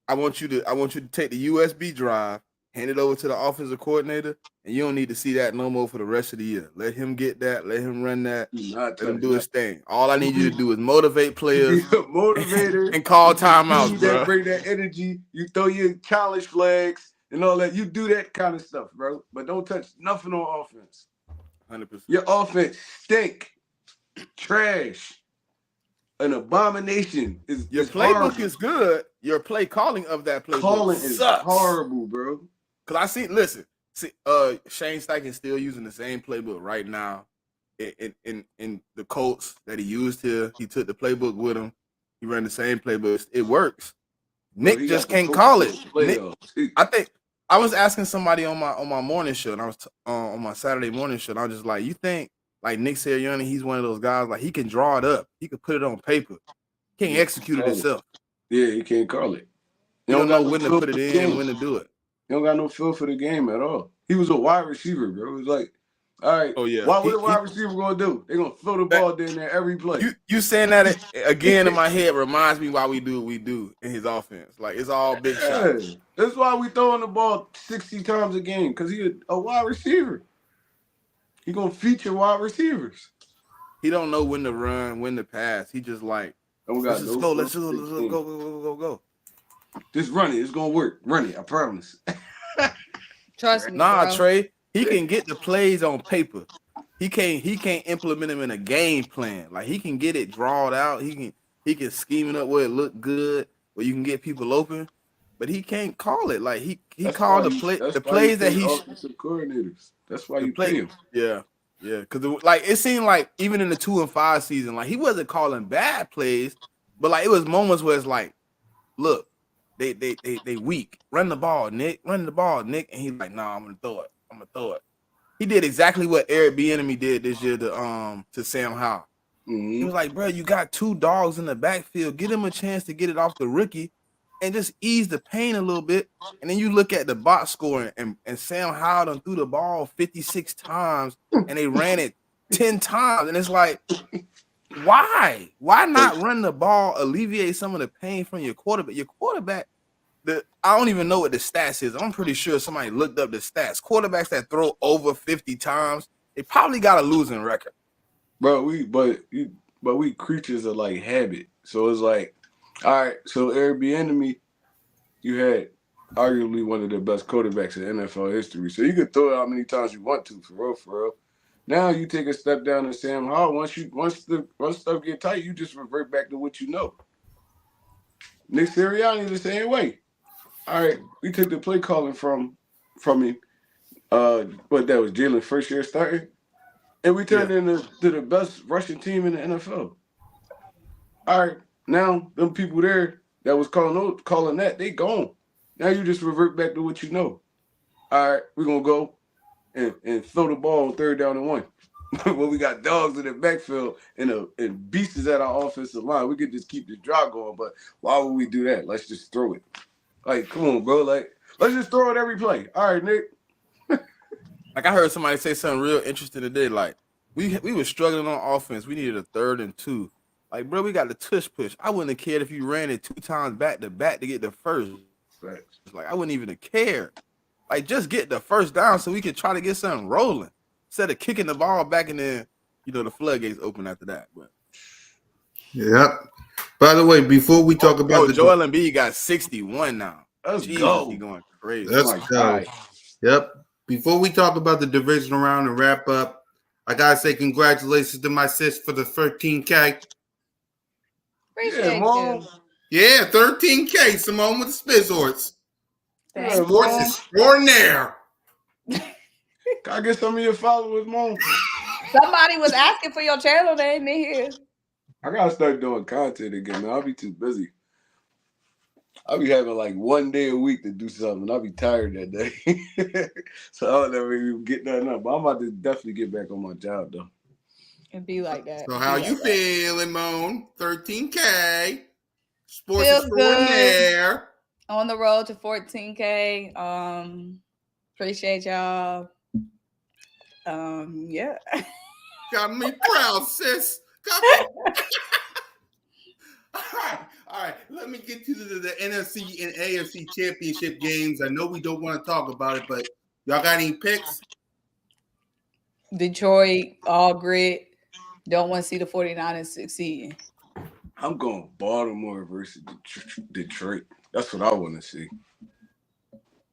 I want you to take the USB drive, hand it over to the offensive coordinator, and you don't need to see that no more for the rest of the year. Let him get that. Let him run that. Let him do his thing. All I need you to do is motivate players, motivator, and call timeouts, bro. Bring that energy. You throw your challenge flags and all that. You do that kind of stuff, bro. But don't touch nothing on offense. 100%. Your offense stink, trash, an abomination. Your playbook is good. Your play calling of that playbook is horrible, bro. Because Shane Steichen still using the same playbook right now in the Colts that he used here. He took the playbook with him. He ran the same playbook. It works. Nick just can't call it. I think I was asking somebody on my morning show, and I was on my Saturday morning show, and I was just like, you think like Nick Sirianni, he's one of those guys like he can draw it up, he can put it on paper, he can't execute it himself. Yeah, he can't call it. He don't know when to put it in and when to do it. He don't got no feel for the game at all. He was a wide receiver, bro. It was like, all right, what a wide receiver gonna do? They're gonna throw the ball down there every play. You saying that again in my head reminds me why we do what we do in his offense. Like it's all big shots. That's why we throwing the ball 60 times a game, because he a wide receiver. He gonna feature wide receivers. He don't know when to run, when to pass. He just like, let's go. Just run it. It's gonna work. Run it. I promise. Trust me. Nah, Trey. He can get the plays on paper. He can't implement them in a game plan. Like he can get it drawn out. He can scheme it up where it look good, where you can get people open. But he can't call it. Like he called the plays that he offensive coordinators. That's why you play him. Yeah. Because like it seemed like even in the 2-5 season, like he wasn't calling bad plays, but like it was moments where it's like, look, they weak. Run the ball, Nick. And he's like, nah, I'm gonna throw it. He did exactly what Eric Bieniemy did this year to Sam Howell. Mm-hmm. He was like, bro, you got two dogs in the backfield. Get him a chance to get it off the rookie and just ease the pain a little bit. And then you look at the box score, and Sam Howell done threw the ball 56 times and they ran it 10 times. And it's like, why? Why not run the ball, alleviate some of the pain from your quarterback? Your quarterback, I don't even know what the stats is. I'm pretty sure somebody looked up the stats. Quarterbacks that throw over 50 times, they probably got a losing record. Bro, we creatures of like habit. So it's like, all right, so Eric Bieniemy, you had arguably one of the best quarterbacks in NFL history. So you can throw it how many times you want to, for real. Now you take a step down to Sam Howell. Once stuff get tight, you just revert back to what you know. Nick Sirianni the same way. All right, we took the play calling from him. But that was Jalen's first year starting, and we turned into the best rushing team in the NFL. All right, now them people there that was calling that, they gone. Now you just revert back to what you know. All right, we're gonna go and throw the ball on 3rd down and 1. When we got dogs in the backfield and beasts at our offensive line, we could just keep the drive going. But why would we do that? Let's just throw it. Like, come on, bro. Like, let's just throw it every play. All right, Nick. Like I heard somebody say something real interesting today. Like we were struggling on offense. We needed a 3rd and 2. Like, bro, we got the tush push. I wouldn't have cared if you ran it 2 times back to back to get the first. Right. Like I wouldn't even have cared. Like just get the first down so we can try to get something rolling instead of kicking the ball back and then the floodgates open after that. But yep. By the way, before we talk about Joel Embiid got 61 now. Let's go. He going crazy. Let's go. Yep. Before we talk about the divisional round and wrap up, I gotta say congratulations to my sis for the 13K. Appreciate Mom. you. Yeah, 13K. Simone with the Spizzords. Thank Yeah, Sports Mom. extraordinaire. Can I get some of your followers, Mom? Somebody was asking for your channel name in here. I gotta start doing content again, man. I'll be too busy. I'll be having like 1 day a week to do something. I'll be tired that day. So I'll never even get nothing up. But I'm about to definitely get back on my job though. It'd be like that. So how you feeling, Moan? 13K. Sports Feels good. extraordinaire. On the road to 14K. Appreciate y'all. Yeah. Got me proud, sis. Got me. All right. Let me get to the NFC and AFC championship games. I know we don't want to talk about it, but y'all got any picks? Detroit, all grit. Don't want to see the 49ers succeeding. I'm going Baltimore versus Detroit. That's what I want to see.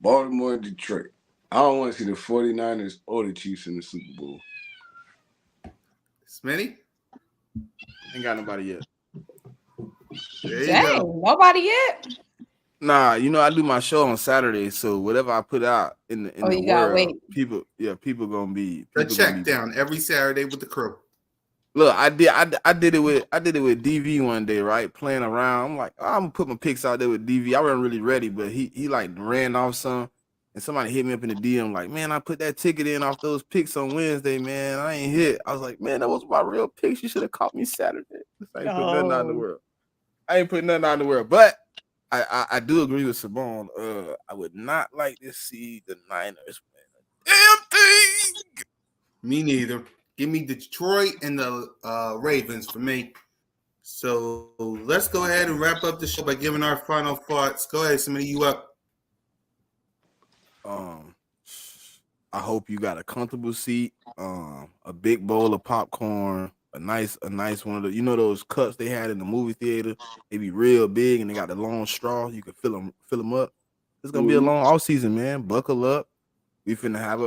Baltimore and Detroit. I don't want to see the 49ers or the Chiefs in the Super Bowl. Smitty? Ain't got nobody yet. There you Dang, go. nobody yet? Nah, you know I do my show on Saturday, so whatever I put out in the Oh, you gotta world, wait. people gonna be A people check gonna be down every Saturday with the crew. Look, I did it with DV one day, right? Playing around. I'm like, oh, I'm gonna put my picks out there with DV. I wasn't really ready, but he like ran off some, and somebody hit me up in the DM like, man, I put that ticket in off those picks on Wednesday, man. I ain't hit. I was like, man, that was my real picks. You should have caught me Saturday. I ain't put nothing out in the world. I ain't put nothing out in the world, but I do agree with Simone. I would not like to see the Niners win a damn thing. Me neither. Give me Detroit and the Ravens for me. So let's go ahead and wrap up the show by giving our final thoughts. Go ahead, somebody, you up. I hope you got a comfortable seat, a big bowl of popcorn, a nice one of the, those cups they had in the movie theater. They be real big and they got the long straw. You can fill them up. It's gonna be a long off season, man. Buckle up. We finna have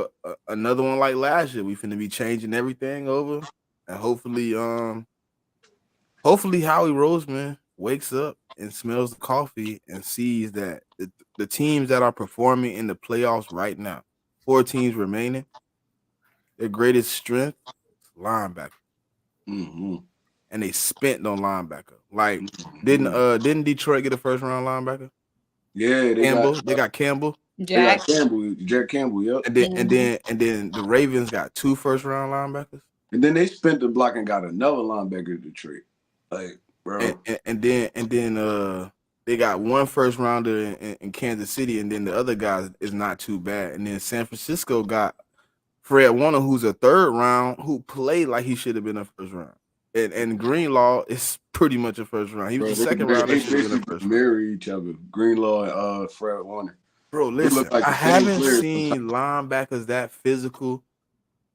another one like last year. We finna be changing everything over, and hopefully Howie Roseman wakes up and smells the coffee and sees that the teams that are performing in the playoffs right now, 4 teams remaining, their greatest strength is linebacker. Mm-hmm. And they spent on linebacker. Like, didn't Detroit get a first round linebacker? Yeah, They got Campbell. Jack Campbell, yep. And then the Ravens got 2 first round linebackers. And then they spent the block and got another linebacker in Detroit. Like, bro. And then they got 1 first rounder in Kansas City, and then the other guy is not too bad. And then San Francisco got Fred Warner, who's a 3rd round, who played like he should have been a first round. And Greenlaw is pretty much a first round. He was the 2nd round. They should have been a first round. Marry each other, Greenlaw and Fred Warner. Bro, listen, like I haven't seen linebackers that physical.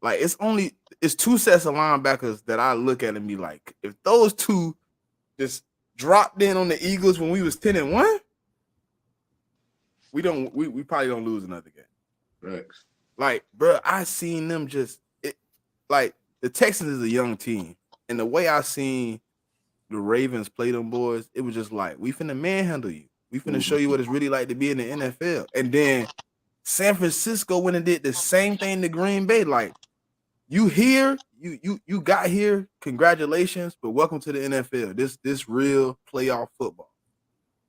Like, it's 2 sets of linebackers that I look at and be like, if those 2 just dropped in on the Eagles when we was 10-1, we probably don't lose another game. Thanks. Like, bro, I seen them like the Texans is a young team, and the way I seen the Ravens play them boys, it was just like, we finna manhandle you. We finna show you what it's really like to be in the NFL. And then San Francisco went and did the same thing to Green Bay. Like, you here, you got here, congratulations, but welcome to the NFL. This real playoff football.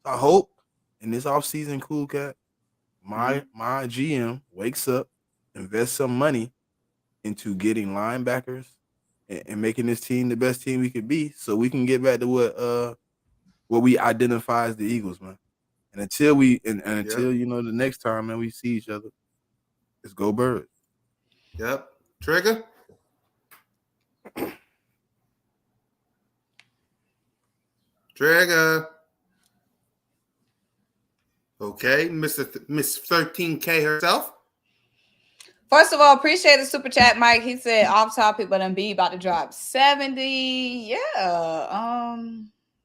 I hope in this offseason, Cool Cat, my GM wakes up, invests some money into getting linebackers and making this team the best team we could be, so we can get back to what we identify as the Eagles, man. And until until the next time, man, we see each other, let's go Birds. Yep. Trigger. Okay, Miss 13K herself. First of all, appreciate the super chat, Mike. He said off topic, but Embiid about to drop 70. Yeah.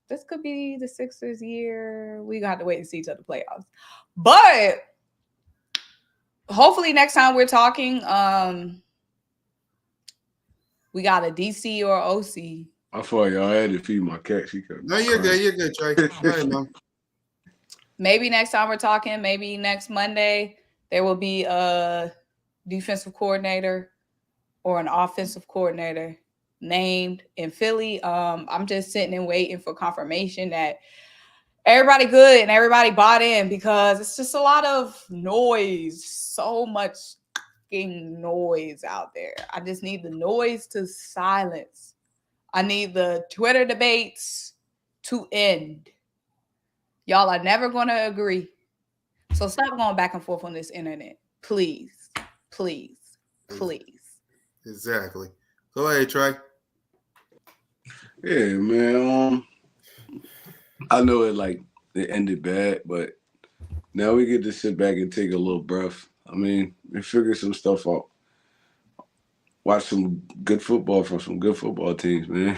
This could be the Sixers year. We got to wait and see to the playoffs. But hopefully next time we're talking, We got a DC or OC. I thought y'all had to feed my cat. She kept No, you're crying. good. You're good, Trey. Go ahead, man. Maybe next time we're talking, maybe next Monday, there will be a defensive coordinator or an offensive coordinator named in Philly. I'm just sitting and waiting for confirmation that everybody good and everybody bought in, because it's just a lot of noise, so much noise out there. I just need the noise to silence. I need the Twitter debates to end. Y'all are never going to agree. So stop going back and forth on this internet. Please, please, please. Exactly. Go ahead, Trey. Yeah, man. I know it ended bad, but now we get to sit back and take a little breath. I mean, and figure some stuff out. Watch some good football from some good football teams, man.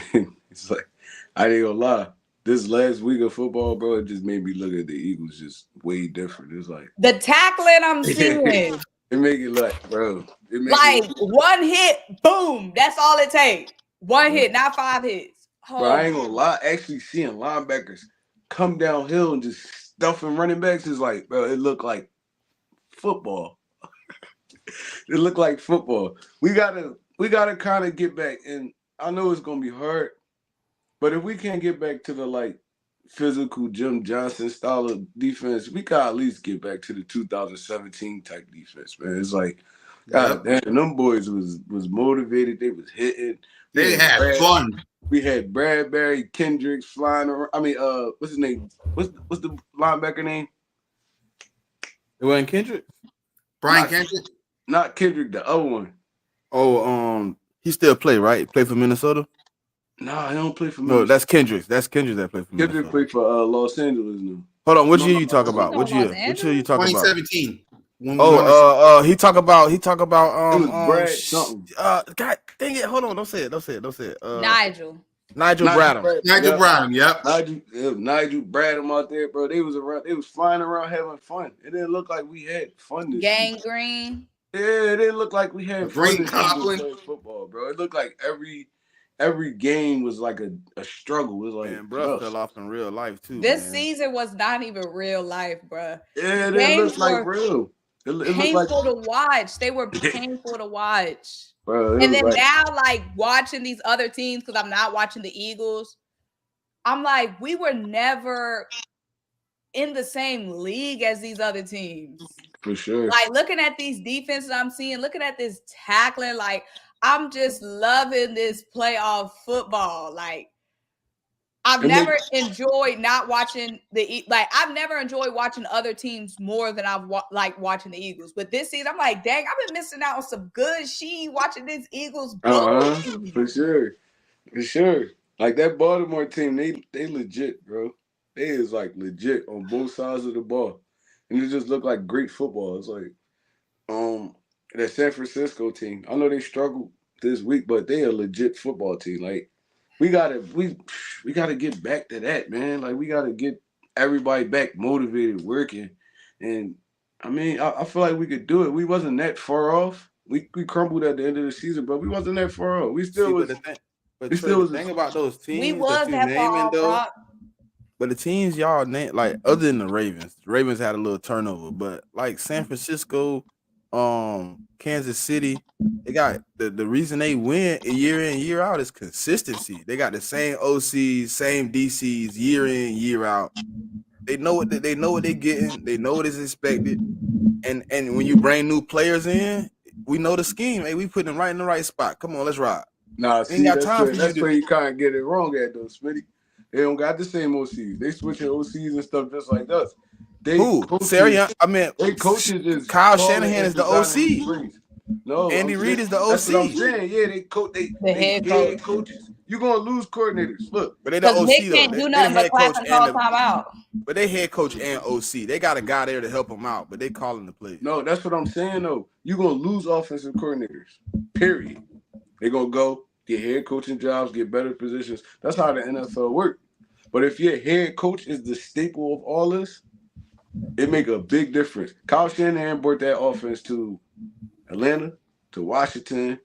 It's like, I ain't gonna lie. This last week of football, bro, it just made me look at the Eagles just way different. It's like the tackling I'm seeing. It make it like, bro. One hit, boom. That's all it takes. One hit, not 5 hits. Oh. Bro, I ain't gonna lie. Actually seeing linebackers come downhill and just stuffing running backs is like, bro, it looked like football. It looked like football. We gotta kind of get back, and I know it's gonna be hard, but if we can't get back to the physical Jim Johnson style of defense, we gotta at least get back to the 2017 type defense, man. It's like, God damn, them boys was motivated. They was hitting. They had fun. We had Bradbury, Kendricks flying around. I mean, what's his name? What's the linebacker name? It wasn't Kendrick. Brian Kendrick. Not Kendrick, the other one. Oh, he still play, right? Play for Minnesota? Nah, he don't play for Minnesota. No, that's Kendricks. That's Kendricks that play for Minnesota. Kendrick played for Los Angeles now. Hold on, which year you talk about? Which year? Which year you talk about? 2017. He talk about it was Brad something. God dang it! Hold on, don't say it. Nigel Bradham. Nigel Bradham, yep. Nigel Bradham out there, bro. They was flying around having fun. It didn't look like we had fun this Gang season. Green. Yeah, it didn't look like we had fun Green playing football, bro. It looked like every game was like a struggle. It was like, man, bro, fell off in real life too. This season was not even real life, bro. Yeah, it looked like real. It painful to watch. They were painful to watch. Bro, and then now, watching these other teams, because I'm not watching the Eagles, I'm like, we were never in the same league as these other teams. For sure. Looking at these defenses I'm seeing, looking at this tackling, I'm just loving this playoff football. I've never enjoyed not watching I've never enjoyed watching other teams more than I've watching the Eagles. But this season, I'm like, dang, I've been missing out on some good shit watching this Eagles. For sure. Like that Baltimore team, they legit, bro. They is legit on both sides of the ball, and it just looked like great football. It's like, that San Francisco team. I know they struggled this week, but they a legit football team. We gotta get back to that, man. We gotta get everybody back motivated, working. And I mean, I feel like we could do it. We wasn't that far off. We crumbled at the end of the season, but we wasn't that far off. We still was. But the thing about those teams, we was that far off. But the teams y'all name, other than the Ravens had a little turnover, but San Francisco, Kansas City, they got the reason they win year in, year out is consistency. They got the same OCs, same DCs year in, year out. They know what they're getting. They know what is expected. And when you bring new players in, we know the scheme. Hey, we put them right in the right spot. Come on, let's ride. Nah, see, that's where you kind of get it wrong at, though, Smitty. They don't got the same OCs. They switching OCs and stuff just like us. They coaches is Kyle Shanahan is the OC. No, Andy Reid is the OC. That's what I'm saying. Yeah, they head coaches. You're gonna lose coordinators. Look, but they the OC Nick can't do nothing but clap and call time out. But they head coach and OC. They got a guy there to help them out, but they calling the plays. No, that's what I'm saying though. You're gonna lose offensive coordinators. Period. They're gonna go get head coaching jobs, get better positions. That's how the NFL works. But if your head coach is the staple of all this, it make a big difference. Kyle Shanahan brought that offense to Atlanta, to Washington,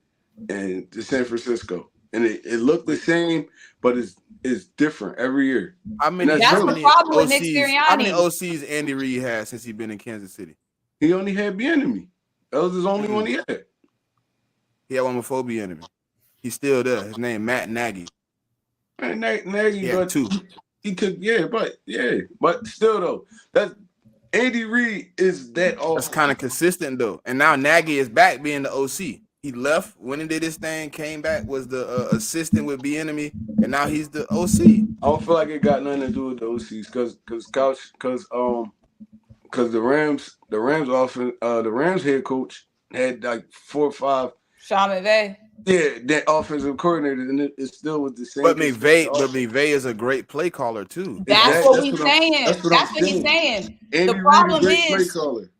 and to San Francisco, and it looked the same, but it's different every year. How many That's the problem with Nick How many Sirianni. OCs Andy Reid had since he been in Kansas City? He only had B.O.B.S. That was his only one he had. He had one before B.O.B.S. He's still there. His name Matt Nagy. And Nagy, Yeah, but 2. he could, but still though, that Andy Reid is that That's awesome. kind of consistent though. And now Nagy is back being the OC. He left, went and did his thing, came back, was the assistant with B.O.B.S, and now he's the OC. I don't feel like it got nothing to do with the OCs because the Rams often the Rams head coach had like 4 or 5. Sean McVay. Yeah, that offensive coordinator, and it still was the same. But McVay is a great play caller too. That's what we're saying. That's what he's saying. Andy The problem Reid is a great play is, caller.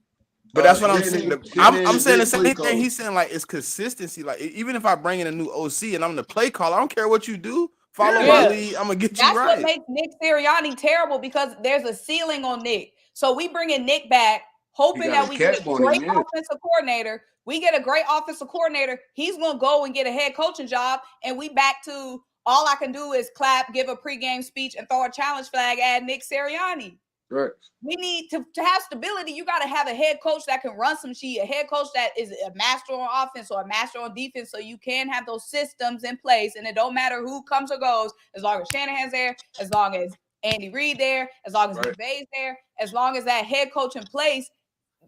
But that's what I'm saying. I'm saying the same thing. Caller. He's saying like it's consistency. Like even if I bring in a new OC and I'm the play caller, I don't care what you do. Follow my lead. I'm gonna get you right. That's what makes Nick Sirianni terrible because there's a ceiling on Nick. So we bringing Nick back, hoping that we get a great offensive coordinator. We get a great offensive coordinator. He's gonna go and get a head coaching job, and we back to all I can do is clap, give a pregame speech, and throw a challenge flag at Nick Sirianni. Right. We need to have stability. You got to have a head coach that can run some shit, a head coach that is a master on offense or a master on defense, so you can have those systems in place. And it don't matter who comes or goes, as long as Shanahan's there, as long as Andy Reid there, as long as McVay's there, as long as that head coach in place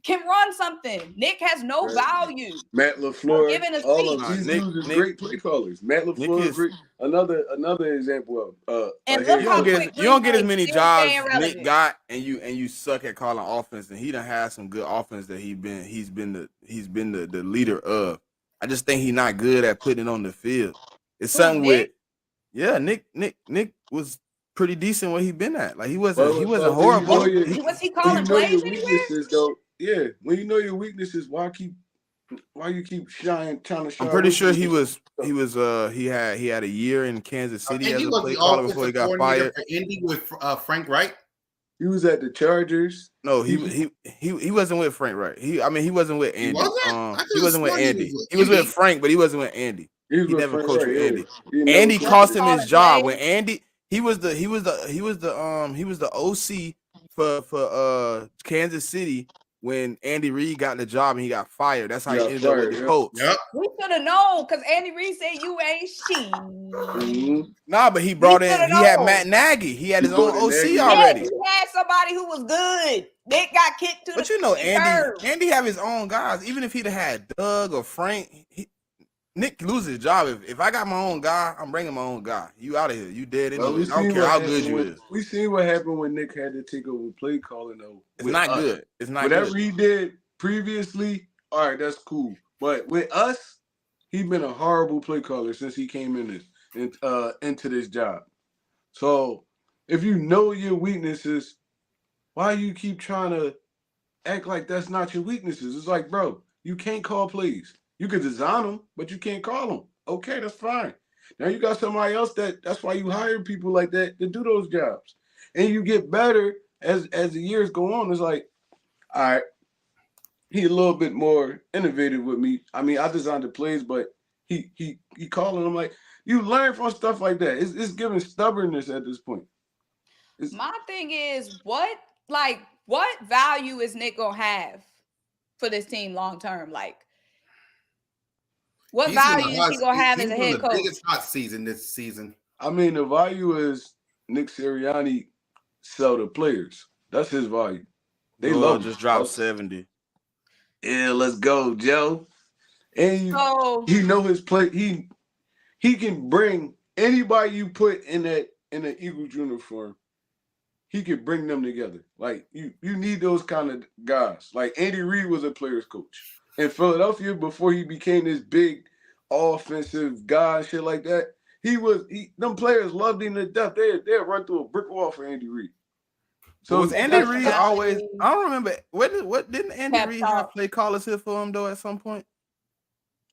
can run something. Nick has no value. Matt LaFleur, all of these dudes are great play callers. Matt LaFleur is great. Another example of and you don't get as many jobs Nick got, and you suck at calling offense, and he done had some good offense that he's been the leader of. I just think he's not good at putting it on the field. It's something with Nick was pretty decent where he been at. Like he wasn't horrible. Was he calling plays anywhere? Though, yeah, when you know your weaknesses, why you keep trying to shine? I'm pretty sure he had a year in Kansas City as a play caller before he got fired. For Indy with Frank Wright. He was at the Chargers. No, he wasn't with Frank Wright. He wasn't with Andy. He wasn't with Andy. He was with Frank, but he wasn't with Andy. He never coached with Andy. Andy cost him his job when Andy. He was the OC for Kansas City when Andy Reid got the job and he got fired. That's how he ended up with the Colts. Yep. We should have known because Andy Reid said you ain't shit. Mm-hmm. Nah, but he brought in. He had Matt Nagy. He had his own OC already. He had somebody who was good. Nick got kicked to but the. You know, Andy have his own guys. Even if he'd have had Doug or Frank, Nick loses his job. If I got my own guy, I'm bringing my own guy. You out of here. You dead anyway. I don't care how good you is. We seen what happened when Nick had to take over play calling though. It's not good. It's not whatever good. he did previously. All right, that's cool. But with us, he's been a horrible play caller since he came into this job. So if you know your weaknesses, why you keep trying to act like that's not your weaknesses? It's like, bro, you can't call plays. You can design them, but you can't call them. Okay, that's fine. Now you got somebody else that's why you hire people like that to do those jobs. And you get better as the years go on. It's like, all right, he a little bit more innovative with me. I mean, I designed the plays, but he calling them like, you learn from stuff like that. It's giving stubbornness at this point. My thing is, what value is Nick gonna have for this team long term? Like, what value is he gonna have as a head coach? Biggest hot season this season. I mean, the value is Nick Sirianni sell the players. That's his value. They love just dropped 70. Yeah, let's go, Joe. And he know his play. He can bring anybody you put in the Eagles uniform. He could bring them together. Like you need those kind of guys. Like Andy Reid was a players coach in Philadelphia before he became this big offensive guy and shit like that. Them players loved him to death. They'd run through a brick wall for Andy Reid. So was Andy Reid always? I don't remember. What didn't Andy Reid have play callers here for him though at some point?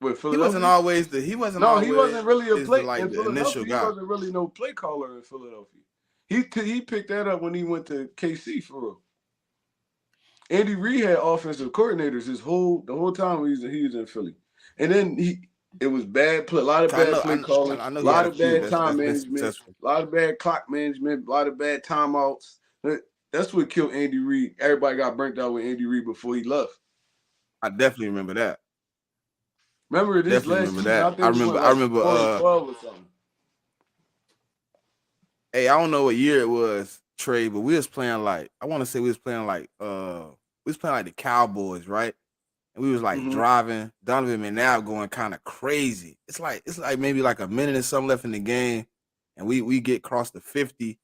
With he wasn't always the. He wasn't. No, he wasn't really a play. Like the initial guy. He wasn't really no play caller in Philadelphia. He picked that up when he went to KC for real. Andy Reid had offensive coordinators the whole time he was in Philly, and then It was bad play, a lot of I bad know, play calling, I know a he had lot a of few bad that's time been management, successful. a lot of bad clock management, a lot of bad timeouts. That's what killed Andy Reid. Everybody got burnt out with Andy Reid before he left. I definitely remember that. Remember this Definitely last remember season? that. I think we went I like remember 4-12 or something. hey, I don't know what year it was, Trey, but we was playing like I want to say we was playing like the Cowboys, right? And we was like Mm-hmm. driving, Donovan McNabb going kind of crazy. It's like maybe like a minute and something left in the game, and we get across the 50.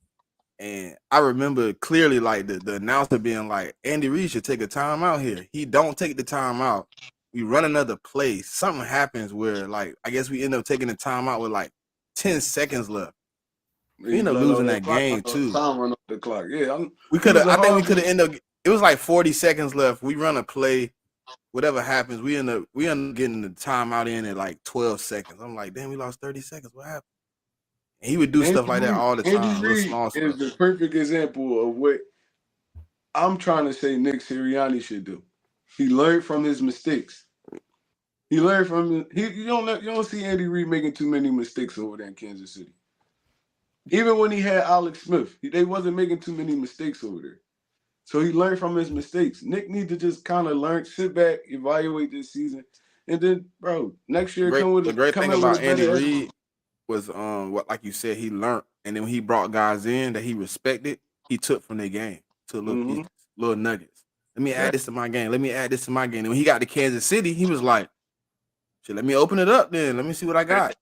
And I remember clearly like the announcer being like, Andy Reid should take a timeout here. He don't take the timeout. We run another play. Something happens where like I guess we end up taking the timeout with like 10 seconds left. We He end up let all losing that that clock game too. time run off the clock. Yeah, We he could was have a I think we horrible. could have ended up it was like 40 seconds left. We run a play. Whatever happens, we end up getting the timeout in at like 12 seconds. I'm like, damn, we lost 30 seconds. What happened? And he would do stuff like that all the Andy time, little Reid small is stuff. the perfect example of what I'm trying to say Nick Sirianni should do. He learned from his mistakes. He learned from you don't see Andy Reid making too many mistakes over there in Kansas City. Even when he had Alex Smith, they wasn't making too many mistakes over there. So he learned from his mistakes. Nick needs to just kind of learn, sit back, evaluate this season, and then, bro, next year The great come thing in with about a Andy better. Reid was what like you said, he learned, and then when he brought guys in that he respected, he took from their game to little Mm-hmm. pieces, little nuggets. Let me add this to my game. Let me add this to my game. And when he got to Kansas City, he was like, shit, let me open it up then. Let me see what I got.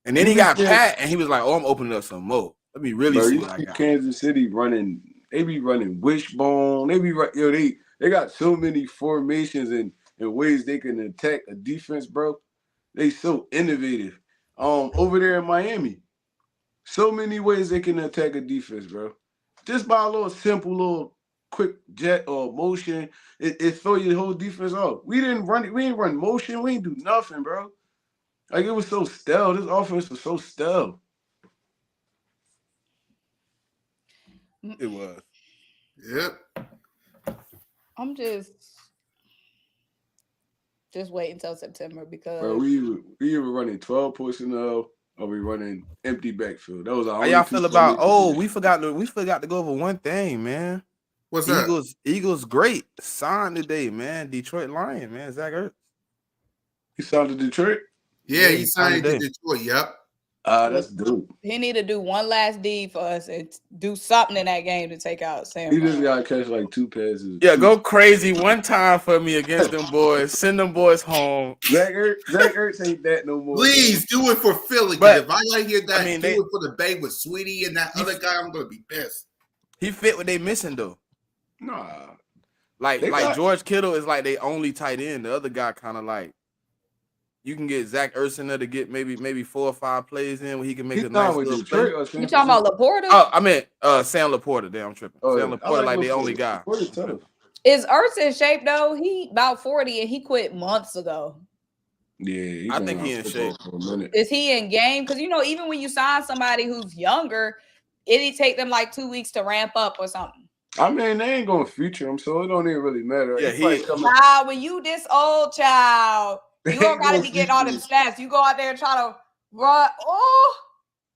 And then You he be got scared, Pat, and he was like, oh, I'm opening up some more. Let me really bro. see You what I see got. Kansas City running. They be running wishbone. They got so many formations and ways they can attack a defense, bro. They so innovative. Over there in Miami, so many ways they can attack a defense, bro. Just by a little simple, little quick jet or motion, it throw your whole defense off. We didn't run it. We didn't run motion. We didn't do nothing, bro. Like it was so stale. This offense was so stale. It was. Yep. I'm just wait until September Bro, because we were running 12 personnel or we running empty backfield. That was our How only y'all two feel about? formations. Oh, we forgot to go over one thing, man. What's that? Eagles, great sign today, man. Detroit Lion, man. Zach Ertz. He signed to Detroit. Yeah, Yeah, he he signed signed to today. Detroit. Yep. That's dope. he need to do one last deed for us and do something in that game to take out Sam. He just got to catch like two passes. Yeah, go crazy one time for me against them boys. Send them boys home. Zach Ertz ain't that no more. Please do it for Philly. Because But if I gotta hear that, I mean, do it for the Bay with Sweetie and that other guy, I'm gonna be pissed. he fit what they missing though. Nah. Like George Kittle is like they only tight end. The other guy kind of like you can get Zach Ertz in there to get maybe 4 or 5 plays in where he can make He's a not nice with little Detroit play. or San You talking about Laporta? Oh, I meant Sam Laporta. Damn, I'm tripping. Oh, Sam yeah. Laporta like the Laporta. only guy. Laporta tough. Is Ertz in shape though? He about 40 and he quit months ago. Yeah, I think he in shape. For a minute. Is he in game? Because even when you sign somebody who's younger, it'd take them like 2 weeks to ramp up or something. I mean, they ain't gonna feature him, so it don't even really matter. Yeah, Child, when you this old child, you don't gotta be getting all them stats. You go out there and try to run. Oh,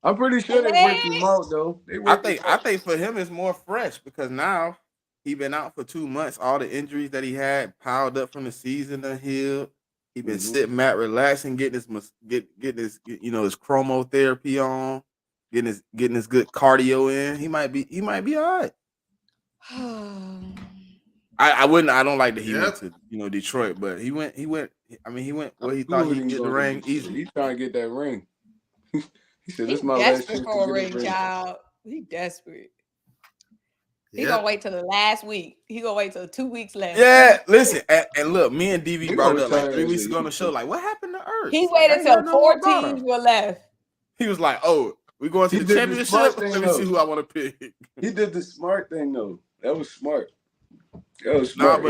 I'm pretty sure they worked him out though. I think for him it's more fresh because now he been out for 2 months. All the injuries that he had piled up from the season that healed. He been sitting back, relaxing, getting his his chromotherapy on, getting his good cardio in. He might be all right. I don't like that he went to Detroit, but he went. I mean, he went where he thought he could get the ring easy. He trying to get that ring. He said, "This is my last last chance for to a get ring, child. He desperate. He Yep. gonna wait till the last week. He gonna wait till 2 weeks left. Yeah, listen, and look, me and DV He brought it gonna up like retire 3 as weeks a ago on the Eagle. show. Like, what happened to Ertz? He Like, I waited ain't till heard no 4 more about teams him. were left. He was like, "Oh, we going to He the did the smart championship. thing, Let me see though. who I want to pick." He did the smart thing though. That was smart. That was Nah, smart.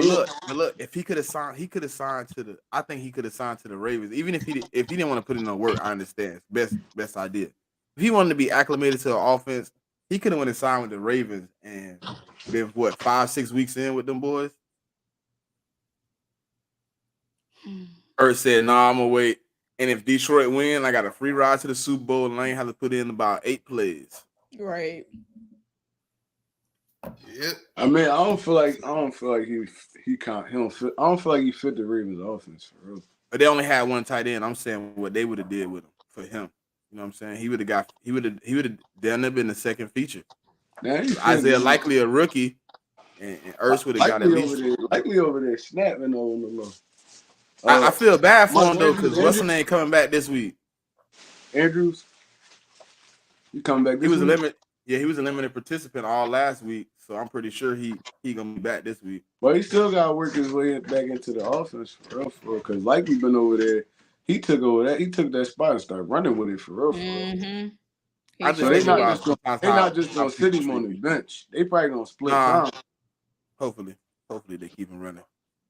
but look, if he could have signed, to the. I think he could have signed to the Ravens. Even if he didn't want to put in no work, I understand. Best idea. If he wanted to be acclimated to the offense, he could have went and signed with the Ravens and been 5-6 weeks in with them boys. Ertz said, "Nah, I'm gonna wait. And if Detroit win, I got a free ride to the Super Bowl, and I ain't have to put in about 8 plays. Right. Yeah. I mean, I don't feel like he can't. He don't fit. I don't feel like he fit the Ravens offense for real. But they only had one tight end. I'm saying what they would have did with him for him. You know what I'm saying? He would have damn been the second feature. Now he Isaiah likely a rookie, and Ertz would have got at least. Likely over there snapping on the low. I feel bad for him though, Andrews- because what's the name coming back this week? Andrews, you coming back? He was a limit. Yeah, he was a limited participant all last week, so I'm pretty sure he gonna be back this week. But he still got to work his way back into the offense for real, because like we've been over there, he took over that. He took that spot and started running with it for real. Mm-hmm. I just So think they not just gonna sit him on the bench. They probably gonna split time. Hopefully they keep him running.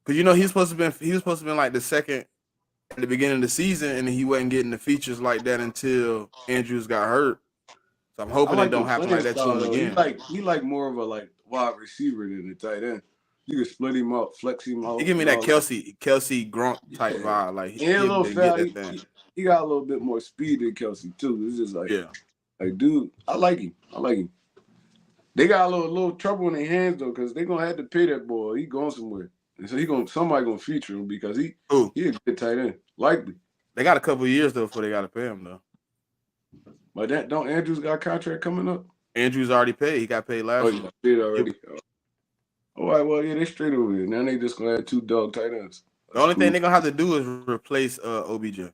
Because you know he was supposed to be like the second at the beginning of the season, and he wasn't getting the features like that until Andrews got hurt. So I'm hoping it don't happen like that to him again. He like more of a like wide receiver than a tight end. You can split him up, flex him out. He give me that Kelsey Grunt type vibe. Like he a little fat. He got a little bit more speed than Kelsey too. It's just like like dude, I like him. They got a little trouble in their hands though, because they gonna have to pay that boy. He going somewhere, and so somebody gonna feature him because he a good tight end, likely. They got a couple of years though before they got to pay him though. But don't Andrews got a contract coming up? Andrews already paid. He got paid last year. Oh, he paid already. Yep. All right, well, yeah, they straight over there. Now they just gonna have 2 dog tight ends. The only thing they're gonna have to do is replace OBJ. You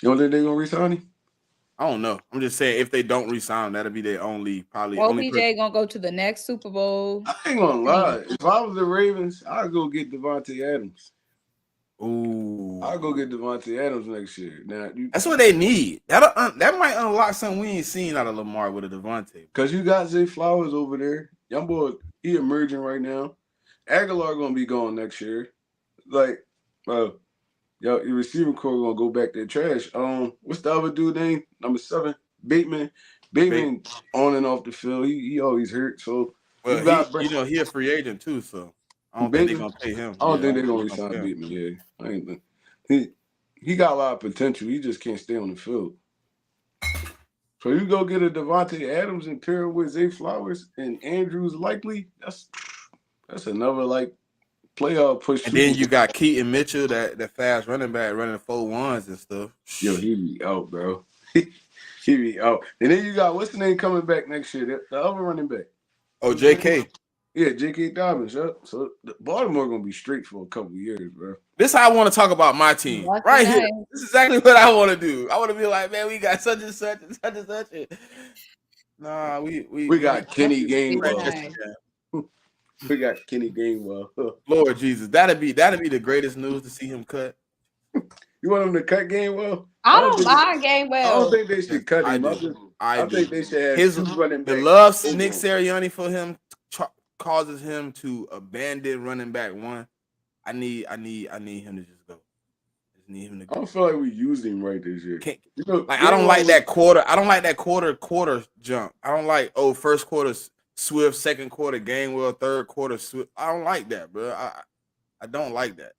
don't think they're gonna resign him? I don't know. I'm just saying if they don't resign him, that'll be their only OBJ only gonna go to the next Super Bowl. I ain't gonna lie. If I was the Ravens, I'd go get Devontae Adams. Ooh, I'll go get Devontae Adams next year. Now that's what they need. That might unlock something we ain't seen out of Lamar with a Devontae. Because you got Zay Flowers over there. Young boy, he emerging right now. Aguilar gonna be gone next year. Like, your receiving core gonna go back to trash. What's the other dude name? Number 7, Bateman. Bateman on and off the field. He always hurt. So he a free agent too. So I don't think they're gonna pay him. I don't think they're gonna resign Bateman. Yeah, he got a lot of potential. He just can't stay on the field. So you go get a Devontae Adams and pair with Zay Flowers and Andrews likely. That's another like playoff push. And then you got Keaton Mitchell, that fast running back running 4.1s and stuff. Yo, he be out, bro. He be out. And then you got what's the name coming back next year? The other running back. Oh, J.K. Yeah, J.K. Dobbins. Yeah. So Baltimore gonna be straight for a couple years, bro. This is how I want to talk about my team right here. This is exactly what I want to do. I want to be like, man, we got such and such and such and such. Nah, we got Kenny Gainwell. We got Kenny Gainwell. Lord Jesus, that'd be the greatest news to see him cut. You want him to cut Gainwell? I don't mind Gainwell. I don't think they should cut him. I think they should have 2 running backs. The love Nick Sirianni for him causes him to abandon running back 1. I need him to just go. I don't feel like we used him right this year. I don't like that quarter. I don't like that quarter jump. I don't like first quarter Swift, second quarter Gainwell, third quarter Swift. I don't like that, bro. I don't like that.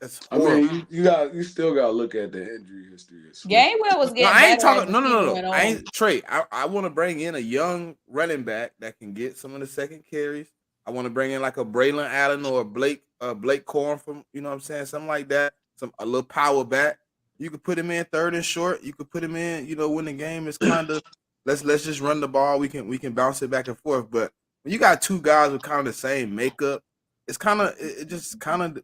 That's horrible. I mean, you still gotta look at the injury history. Gainwell was getting. I ain't talking. No. I ain't Trey. I want to bring in a young running back that can get some of the second carries. I want to bring in like a Braylon Allen or a Blake Corum from, you know what I'm saying, something like that. A little power back. You could put him in third and short. You could put him in, when the game is kind of let's just run the ball. We can bounce it back and forth. But when you got 2 guys with kind of the same makeup, it's just kind of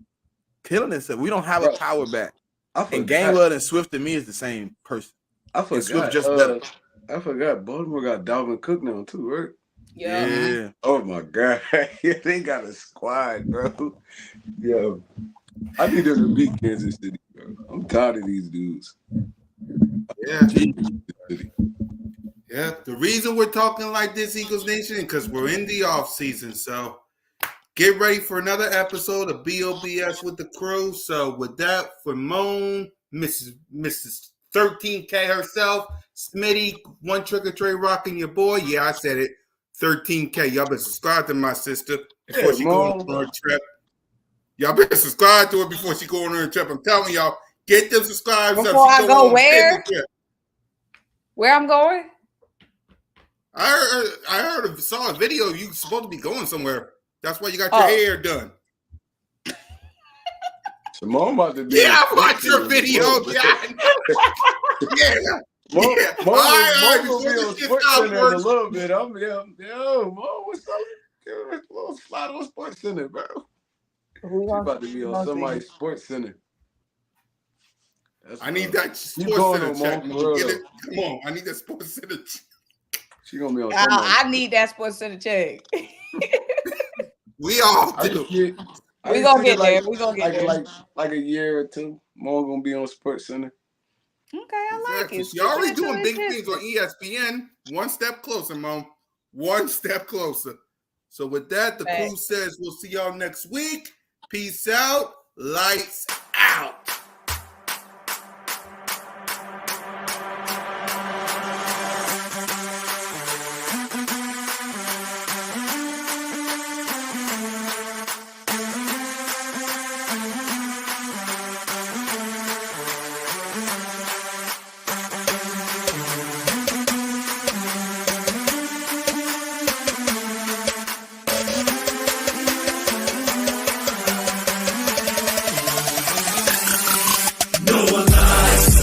killing itself. We don't have a power back. And Gainwell and Swift to me is the same person. I forgot. Swift just better. I forgot. Baltimore got Dalvin Cook now too, right? Yeah. Oh my God. Yeah, they got a squad, bro. Yo, I need them to beat Kansas City, bro. I'm tired of these dudes. Yeah. Yeah. The reason we're talking like this, Eagles Nation, because we're in the offseason. So get ready for another episode of B.O.B.S. with the crew. So with that, for Moan, Mrs. 13K herself, Smitty, One Trick or Trade rocking your boy. Yeah, I said it. 13K. Y'all better subscribe to my sister before she goes on her trip. Y'all better subscribe to her before she go on her trip. I'm telling y'all, Get them subscribes up. Before I go on where? business trip. Where I'm going? I saw a video. You supposed to be going somewhere. That's why you got your hair done. Simone about to be. Yeah, I watched your video. Yeah. Mo Before will be on this shit Sports stops Center in a working. little bit. Mo, what's up? Give me a little slide on Sports Center, bro. He's about to be on somebody's Sports Center. I need that Sports Center check. Get it. Come on, I need that Sports Center check. She gonna be on. I need that Sports Center check. We all do. We gonna get there. We gonna get there. Like a year or two. Mo gonna be on Sports Center. Okay, I like it. She's already doing big things on ESPN. One step closer, Mom. One step closer. So with that, the crew says we'll see y'all next week. Peace out. Lights out. No one lies,